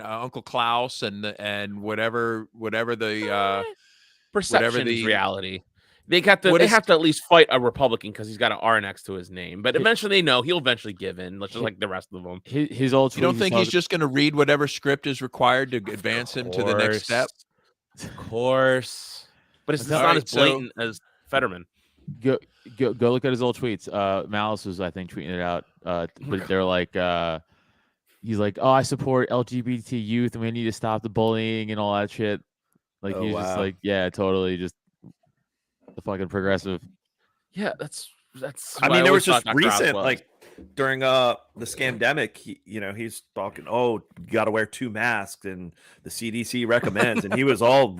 Uncle Klaus and whatever the Perception is the- reality. They have to at least fight a Republican because he's got an R next to his name. But eventually they know he'll eventually give in, just like the rest of them. His old tweet. you don't think he's just going to read whatever script is required to advance him to the next step? Of course. But it's All not right, as blatant as Fetterman. Go look at his old tweets. Malice was, I think, tweeting it out. But they're like, he's like, oh, I support LGBT youth, and we need to stop the bullying and all that shit. Like he's just like, yeah, totally, just the fucking progressive. Yeah, that's. I mean, there was just recent, like during the scamdemic, he's talking, oh, you got to wear 2 masks, and the CDC recommends, and he was all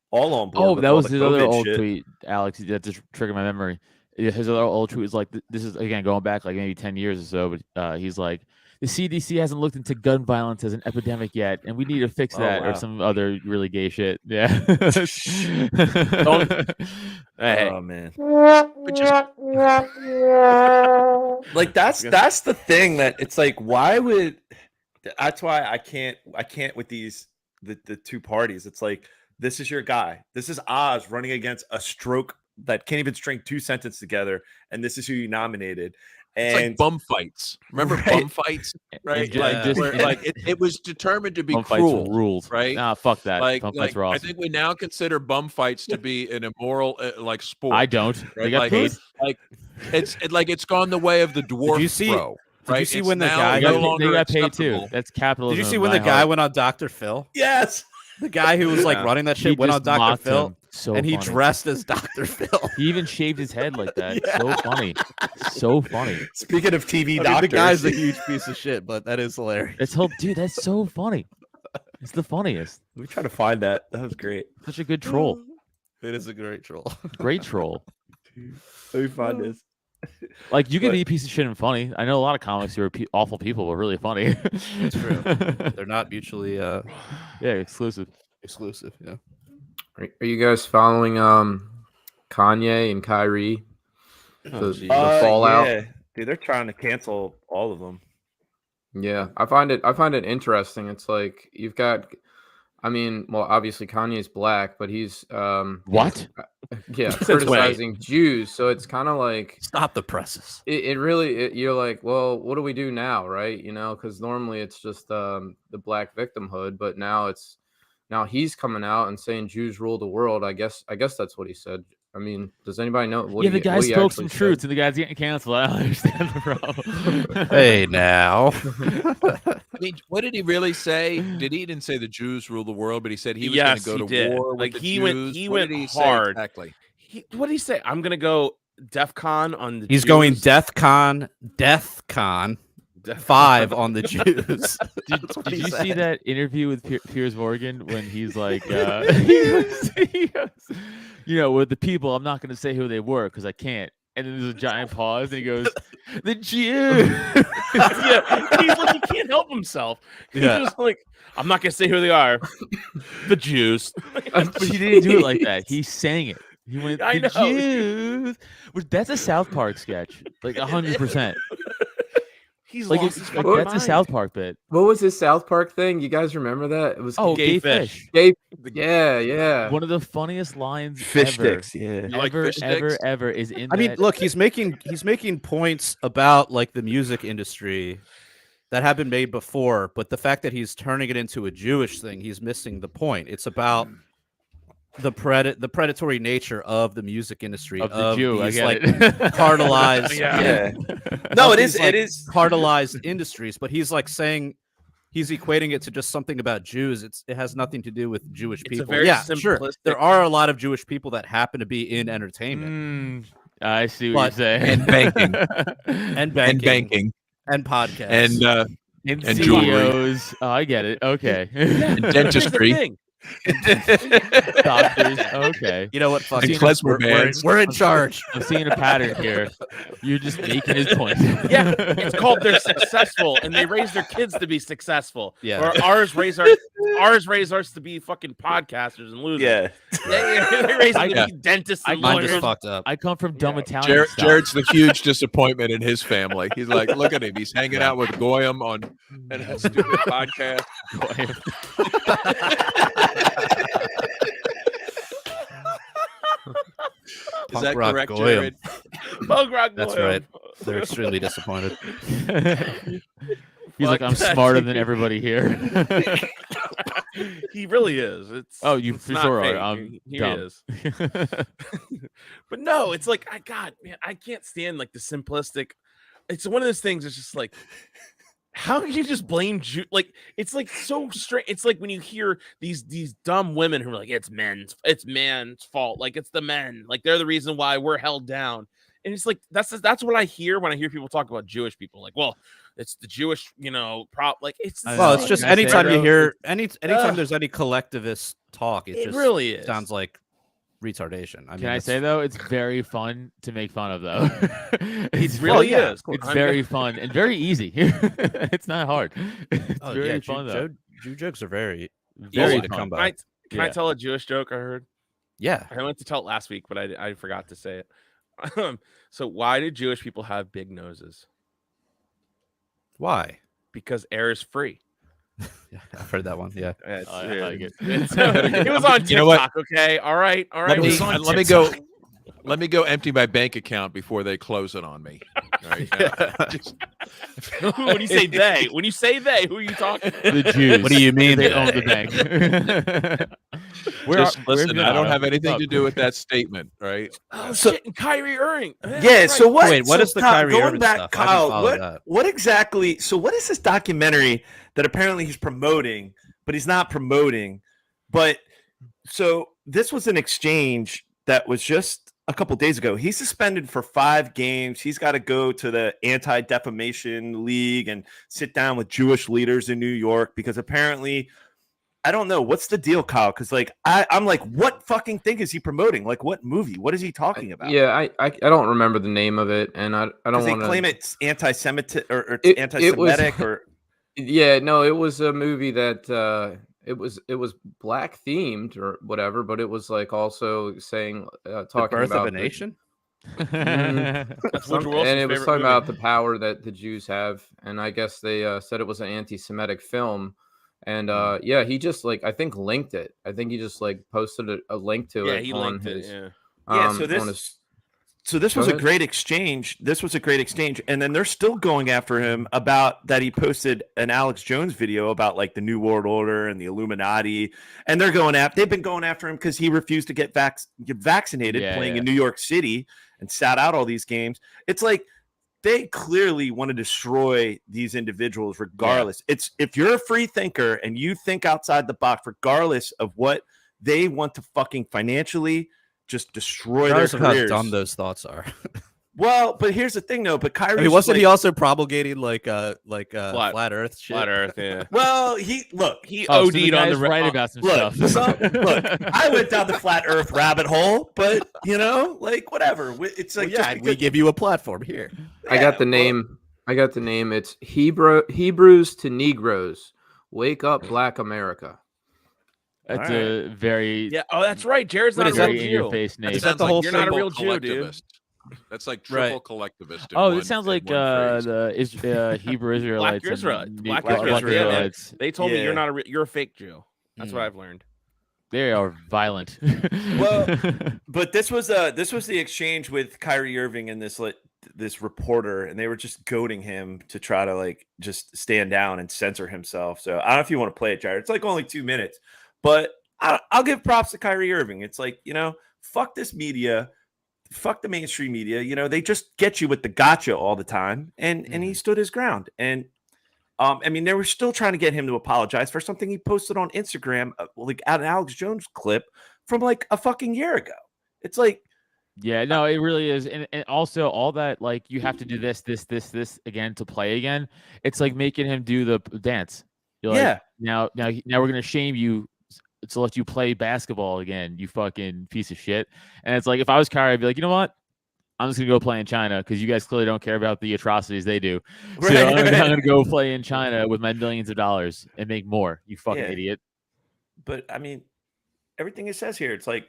all on board. Oh, with that all was the his other COVID old shit. tweet, Alex. That just triggered my memory. His other old tweet was like, this is again going back like maybe 10 years or so, but he's like, the CDC hasn't looked into gun violence as an epidemic yet, and we need to fix that, or some other really gay shit. Yeah. Oh man. Like that's the thing that it's like, why would? That's why I can't with these the two parties. It's like, this is your guy. This is Oz running against a stroke that can't even string 2 sentences together, and this is who you nominated. And it's like bum fights. Remember bum fights, right? It was determined to be bum cruel, fights rules, right? Nah, fuck that. Like, Bum fights were awesome. I think we now consider bum fights to be an immoral sport. I don't. Right? They got paid. It's gone the way of the dwarf throw. Did you see when the guy they got paid too? That's capitalism. Did you see when the guy went on Dr. Phil? Yes. The guy who was like running that shit went on Dr. Phil, and he dressed as Dr. Phil. He even shaved his head like that. Yeah. So funny. So funny. Speaking of TV doctors, the guy's a huge piece of shit, but that is hilarious. Dude, that's so funny. It's the funniest. We try to find that. That was great. Such a good troll. It is a great troll. Great troll. Let me find this. Like, you can be a piece of shit and funny. I know a lot of comics who are awful people, but really funny. It's true. They're not mutually exclusive. Yeah. Are you guys following Kanye and Kyrie? The fallout. Yeah. Dude, they're trying to cancel all of them. Yeah, I find it interesting. It's like you've got, I mean, well, obviously Kanye's black, but he's what? Yeah, criticizing Jews. So it's kind of like, stop the presses. It really, you're like, well, what do we do now, right? Because normally it's just the black victimhood, but now he's coming out and saying Jews rule the world. I guess that's what he said. I mean, does anybody know? The guy spoke some truth, and the guy's getting canceled. I don't understand the problem. Hey, now. I mean, what did he really say? He didn't say the Jews rule the world, but he said he was going to go to war with the Jews. He went hard. Exactly. What did he say? I'm going to go DEFCON on the He's Jews. going DEFCON 5 on the Jews. Did you see that interview with Piers Morgan when he's like, he goes, with the people, I'm not going to say who they were because I can't. And then there's a giant pause, and he goes, "The Jews." Yeah, he's like, he can't help himself. He's just like, I'm not going to say who they are. The Jews. But he didn't do it like that. He sang it. He went, "The Jews." That's a South Park sketch, like 100%. He's like, lost his that's a South Park bit. What was his South Park thing? You guys remember that? It was gay fish. Yeah. One of the funniest lines fish ever. sticks. Yeah, ever is in. I mean, look, he's making points about like the music industry that have been made before, but the fact that he's turning it into a Jewish thing, he's missing the point. It's about the predatory nature of the music industry of the Jew. These, I get cartelized. Yeah. No, it is cartelized industries, but he's like saying he's equating it to just something about Jews. It has nothing to do with Jewish people. Sure. There are a lot of Jewish people that happen to be in entertainment. I see what you're saying. And banking. and banking. And podcasts. And CEOs. Oh, I get it. Okay. And dentistry. Doctors. Okay. You know what? Fuck. We're in charge. I'm seeing a pattern here. You're just making his point. Yeah, it's called they're successful, and they raise their kids to be successful. Yeah. Or ours raise ours to be fucking podcasters and losers. Yeah. They raise them to be dentists and Mine lawyers. just fucked up. I come from dumb Italian. Jared's the huge disappointment in his family. He's like, look at him. He's hanging out with Goyim on a stupid podcast. Is that correct, Jared? Punk rock That's Goyim. right. They're extremely disappointed. He's like, I'm smarter than everybody here. He really is. It's you it's for not sure fake. are. I'm He dumb. is. But no, it's like man, I can't stand like the simplistic. It's one of those things. It's just like, how can you just blame like it's like so strange. It's like when you hear these dumb women who are like, it's man's fault. Like it's the men. Like they're the reason why we're held down. And it's like that's what I hear when I hear people talk about Jewish people. Like, well, it's the Jewish, like it's Well, it's just Can I say, anytime you bro, hear anytime there's any collectivist talk, it just really is. sounds like retardation. Can I say though, it's very fun to make fun of though. It really is. It's very fun and very easy. It's not hard. It's very fun though. Jew jokes are very Very easy to fun. come by. Can I tell a Jewish joke I heard? Yeah. I went to tell it last week, but I forgot to say it. So why do Jewish people have big noses? Why? Because air is free. Yeah, I've heard that one. Yeah. It's, I like it. it was on TikTok. You know what? Okay. All right. Let me go empty my bank account before they close it on me. Right now. When you say they, who are you talking to? The Jews. What do you mean? They own the bank. Listen, I don't have anything to do with that statement, right? Oh shit! And Kyrie Irving. Yeah. So what? Wait, what so is the Kyle, Kyrie going Irving back, stuff? I didn't Kyle? follow that. What exactly? So what is this documentary that apparently he's promoting, but he's not promoting? But so this was an exchange that was just a couple days ago. He's suspended for 5 games. He's got to go to the Anti-Defamation League and sit down with Jewish leaders in New York because apparently, I don't know what's the deal, Kyle. Because like I'm like, what fucking thing is he promoting? Like, what movie? What is he talking about? Yeah, I don't remember the name of it, and I don't They want to claim it's anti-Semitic or It- anti-Semitic or Yeah, no, it was a movie that it was black themed or whatever, but it was like also saying The talking birth about of a nation? That's and Woodrow Wilson's it was favorite talking movie. about the power that the Jews have, and I guess they said it was an anti-Semitic film, and yeah, he just like I think linked it. I think he just like posted a link to Yeah, it he on linked it. his Yeah. So on his. this Go was a ahead. great exchange. This was a great exchange, and then they're still going after him about that he posted an Alex Jones video about like the New World Order and the Illuminati, and they've been going after him because he refused to get vaccinated, playing in New York City and sat out all these games. It's like they clearly want to destroy these individuals, regardless. It's if you're a free thinker and you think outside the box, regardless of what they want to fucking financially just destroy their Regardless of how careers. dumb those thoughts are. Well, but here's the thing, though. But Kyrie, I mean, wasn't he also promulgating like flat Earth shit? Flat Earth. Yeah. Well, he He Oh, so OD'd the on guy's the right about some look, stuff. look. I went down the flat Earth rabbit hole, but like whatever. It's like Well, yeah, we give you a platform here. I got the name. It's Hebrews to Negroes. Wake up, Black America. That's All a very Yeah. Oh, that's right. Jared's What not is a that? real very in your Jew. face name. Is that the whole You're not a symbol? real Jew, dude. Collectivist. That's like triple collectivist. in Oh, one- this sounds in like one phrase. the Hebrew Israelites. and Israelites. New- Black Israelites, yeah. Israelites. They told me Yeah. you're not you're a fake Jew. That's what I've learned. They are violent. Well, but this was the exchange with Kyrie Irving and this reporter, and they were just goading him to try to like just stand down and censor himself. So I don't know if you want to play it, Jared. It's like only 2 minutes, but I'll give props to Kyrie Irving. It's like, fuck this media, fuck the mainstream media. They just get you with the gotcha all the time, and he stood his ground. And I mean, they were still trying to get him to apologize for something he posted on Instagram, like an Alex Jones clip from like a fucking year ago. It's like, Yeah, no, it really is. And also all that, like, you have to do this again to play again. It's like making him do the dance. You're like, Yeah. Now we're going to shame you to let you play basketball again, you fucking piece of shit. And it's like, if I was Kyrie, I'd be like, you know what? I'm just going to go play in China because you guys clearly don't care about the atrocities they do. So Right, I'm right. going to go play in China with my millions of dollars and make more, you fucking Yeah. idiot. but I mean, everything it says here, it's like,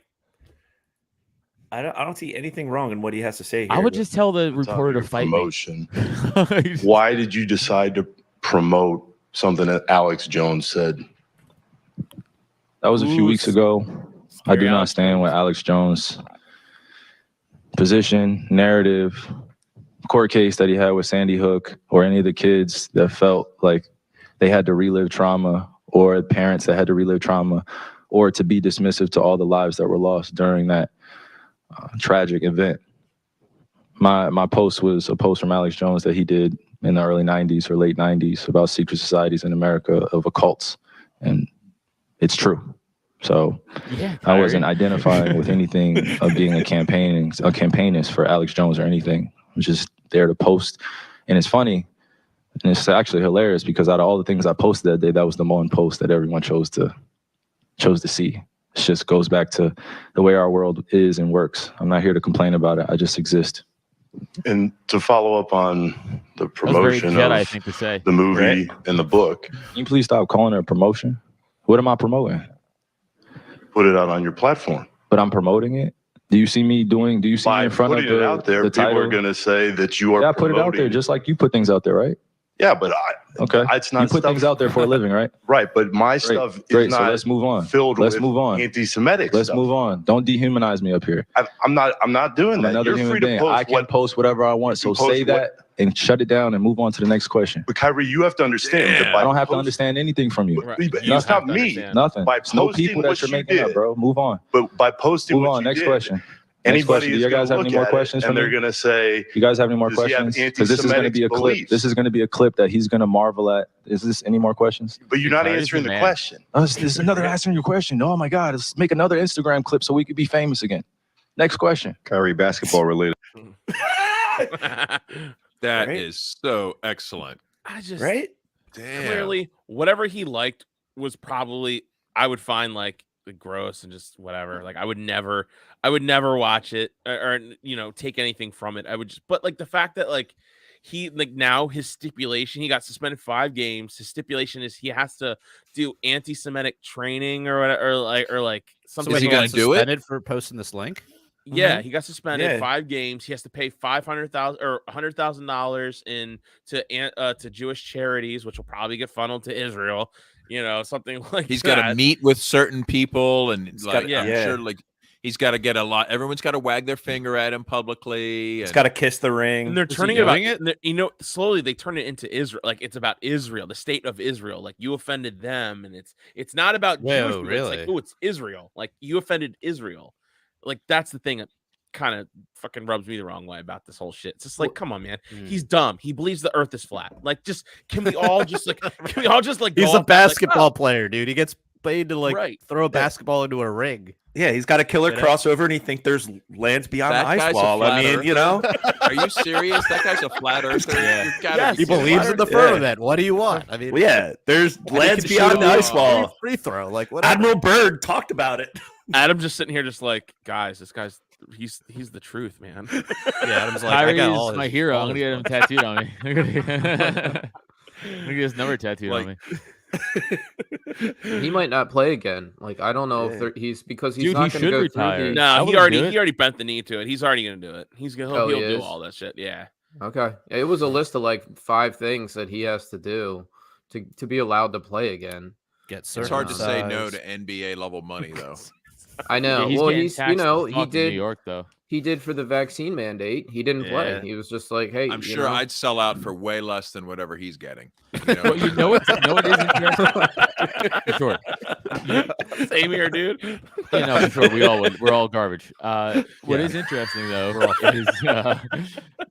I don't see anything wrong in what he has to say here. I would just tell the On top of reporter to your fight me. promotion. Why did you decide to promote something that Alex Jones said? That was a few weeks ago. I do not stand with Alex Jones' position, narrative, court case that he had with Sandy Hook, or any of the kids that felt like they had to relive trauma or parents that had to relive trauma, or to be dismissive to all the lives that were lost during that tragic event. My post was a post from Alex Jones that he did in the early 90s or late 90s about secret societies in America of occults, and it's true. So I wasn't identifying with anything of being a campaignist for Alex Jones or anything. I was just there to post. And it's funny, and it's actually hilarious, because out of all the things I posted that day, that was the one post that everyone chose to see. It just goes back to the way our world is and works. I'm not here to complain about it. I just exist. And to follow up on the promotion of the movie and the book. Can you please stop calling it a promotion? What am I promoting? Put it out on your platform. But I'm promoting it? Do you see me in front of putting it out there, the people title? are going to say that you are Yeah, I put it out there just like you put things out there, right? Yeah, but it's not. You put things out there for a living, right? Right, but my stuff is not. So let's move on. Filled let's with move on. Anti-Semitic. Let's stuff. move on. Don't dehumanize me up here. I'm not doing I'm that. another You're human free to being. post I can post whatever I want. So say that and shut it down and move on to the next question. But Kyrie, you have to understand. That I don't have to understand anything from you. It's not me. Nothing. By It's no posting people that what you're you making up, did. bro. Move on. But by posting Move what on. you Next did, question. Anybody Do is you guys have gonna any more look at it, questions for and me? they're going to say, You guys have any more does he have questions? Because this is going to be a clip. anti-Semitic This is going to be a clip that he's going to marvel at. Is this any more questions? But you're not answering the question. This is another answering your question. Oh my God, let's make another Instagram clip so we could be famous again. Next question. Kyrie, basketball related. That is so excellent. I just Damn. clearly whatever he liked was probably I would find like gross and just whatever. Like I would never watch it or take anything from it. I would just, but like the fact that like he now his stipulation, he got suspended 5 games. His stipulation is he has to do anti-Semitic training or whatever, or like something. So he got like suspended for posting this link? Yeah, he got suspended Yeah. 5 games. He has to pay $500,000 or $100,000 to Jewish charities, which will probably get funneled to Israel. Something like He's that. got to meet with certain people, and gotta- I'm sure he's got to get a lot. Everyone's got to wag their finger at him publicly. He's got to kiss the ring. And they're turning it about slowly they turn it into Israel, like it's about Israel, the state of Israel. Like you offended them, and it's not about Jewish people. Really? It's like, it's Israel. Like you offended Israel. Like that's the thing that kind of fucking rubs me the wrong way about this whole shit. It's just like, come on, man. He's dumb. He believes the earth is flat. Like, just can we all just like He's a basketball player, dude. He gets paid to throw a Yeah. basketball into a ring. Yeah, he's got a killer crossover, and he thinks there's lands beyond the ice wall. I mean, Are you serious? That guy's a flat earther. Yes, he believes in the firmament. What do you want? I mean, Well, yeah, there's and he lands can beyond shoot the a ice wall. free throw. Like whatever. Admiral Byrd talked about it. Adam just sitting here, just like, guys, this guy's he's the truth, man. Yeah, Adam's like, Kyrie I got is all my his- hero. all I'm gonna his get him tattooed on me. I'm gonna get his number tattooed on me. He might not play again. Like I don't know if he's because he's Dude, not he going to should go retire. through the. No, he wouldn't do it. already bent the knee to it. He's already gonna do it. He'll he do is? all that shit. Yeah. Okay, it was a list of like 5 things that he has to do to be allowed to play again. Get It's hard to say no to NBA level money, though. I know. Yeah, well, getting he's taxed the he fuck in did. New York though. He did for the vaccine mandate. He didn't play. Yeah. He was just like, hey, I'm you sure know? I'd sell out for way less than whatever he's getting. Well, you know what is interesting? For sure. Same here, dude. Yeah, no, for sure. We all would. We're all garbage. What is interesting though is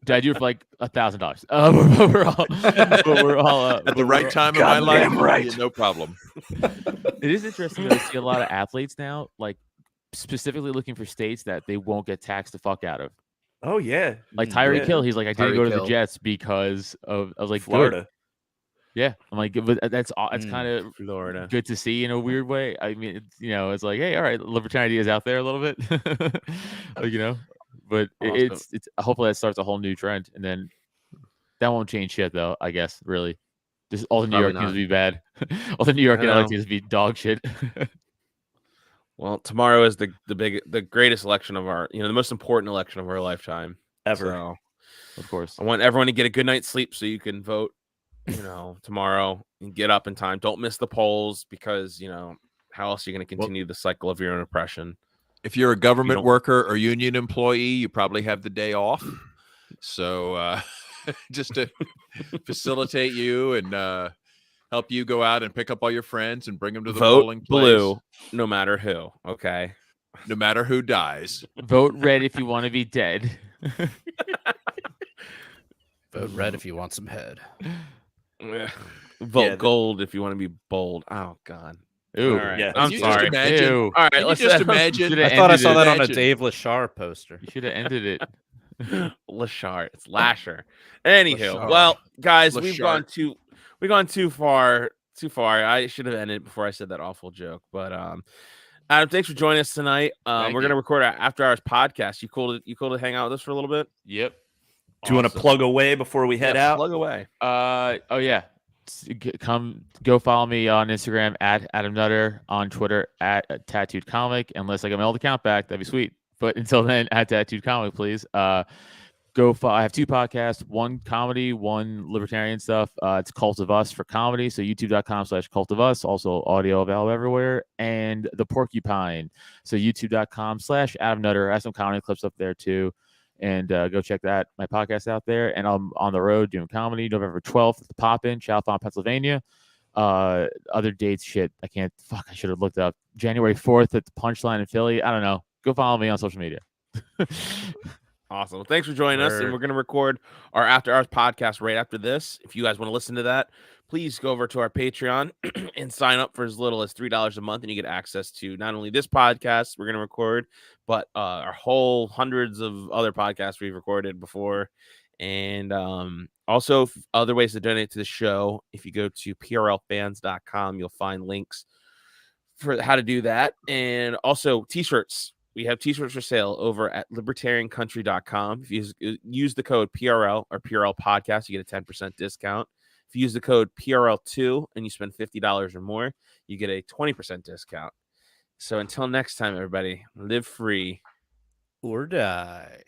did I do it for like $1,000? We're all At the right time in my life, yeah, no problem. It is interesting to see a lot of athletes now, like specifically looking for states that they won't get taxed the fuck out of. Oh yeah, Like Tyreek Hill, he's like, I didn't go to Tyreek the Hill. Jets because of. I was like, Florida. Good. Yeah, I'm like, but that's kind of Florida. good to see in a weird way. I mean, it's like, hey, all right, libertarian is out there a little bit, but it's hopefully that starts a whole new trend, and then that won't change shit though. I guess really, just all the New York Probably teams not. will be bad. All the New York I and LA know. teams will be dog shit. Well, tomorrow is the greatest election of our, the most important election of our lifetime ever. So Of course. I want everyone to get a good night's sleep so you can vote, tomorrow and get up in time. Don't miss the polls because, how else are you going to continue the cycle of your own oppression? If you're a government don't- worker or union employee, you probably have the day off. So just to facilitate you and help you go out and pick up all your friends and bring them to the Vote polling place. blue, no matter who. Okay. No matter who dies. Vote red if you want to be dead. Vote red if you want some head. Vote gold if you want to be bold. Oh God. Ooh, All right. yeah. I'm Can you sorry. just imagine? Ew. All right, Can you let's just imagine? Should've I thought I saw ended that it. on a Imagine. Dave Lashar poster. You should have ended it. Lashar. It's Lasher. Anywho, Lashar. well, guys, we've Lashar. gone too far. Too far. I should have ended before I said that awful joke. But Adam, thanks for joining us tonight. Thank We're you. gonna record our after hours podcast. You cool to hang out with us for a little bit? Yep. Do you want to Awesome. plug away before we head out? Plug away. Oh yeah. Go follow me on Instagram at Adam Nutter, on Twitter at Tattooed Comic. Unless I get my old account back, that'd be sweet. But until then, at Tattooed Comic, please. I have 2 podcasts, one comedy, one libertarian stuff. It's Cult of Us for comedy. So youtube.com/Cult of Us, also audio available everywhere. And The Porcupine. So youtube.com/Adam Nutter. I have some comedy clips up there too. And go check my podcast out there. And I'm on the road doing comedy November 12th at the Pop-In, Chalfont, Pennsylvania. Other dates, shit, I should have looked up. January 4th at the Punchline in Philly. I don't know. Go follow me on social media. Awesome. Well, thanks for joining us. And we're going to record our After Hours podcast right after this. If you guys want to listen to that, please go over to our Patreon and sign up for as little as $3 a month. And you get access to not only this podcast we're going to record, but our whole hundreds of other podcasts we've recorded before. And also other ways to donate to the show. If you go to PRLfans.com, you'll find links for how to do that. And also t-shirts. We have t-shirts for sale over at libertariancountry.com. If you use the code PRL or PRL podcast, you get a 10% discount. If you use the code PRL2 and you spend $50 or more, you get a 20% discount. So until next time, everybody, live free Or die.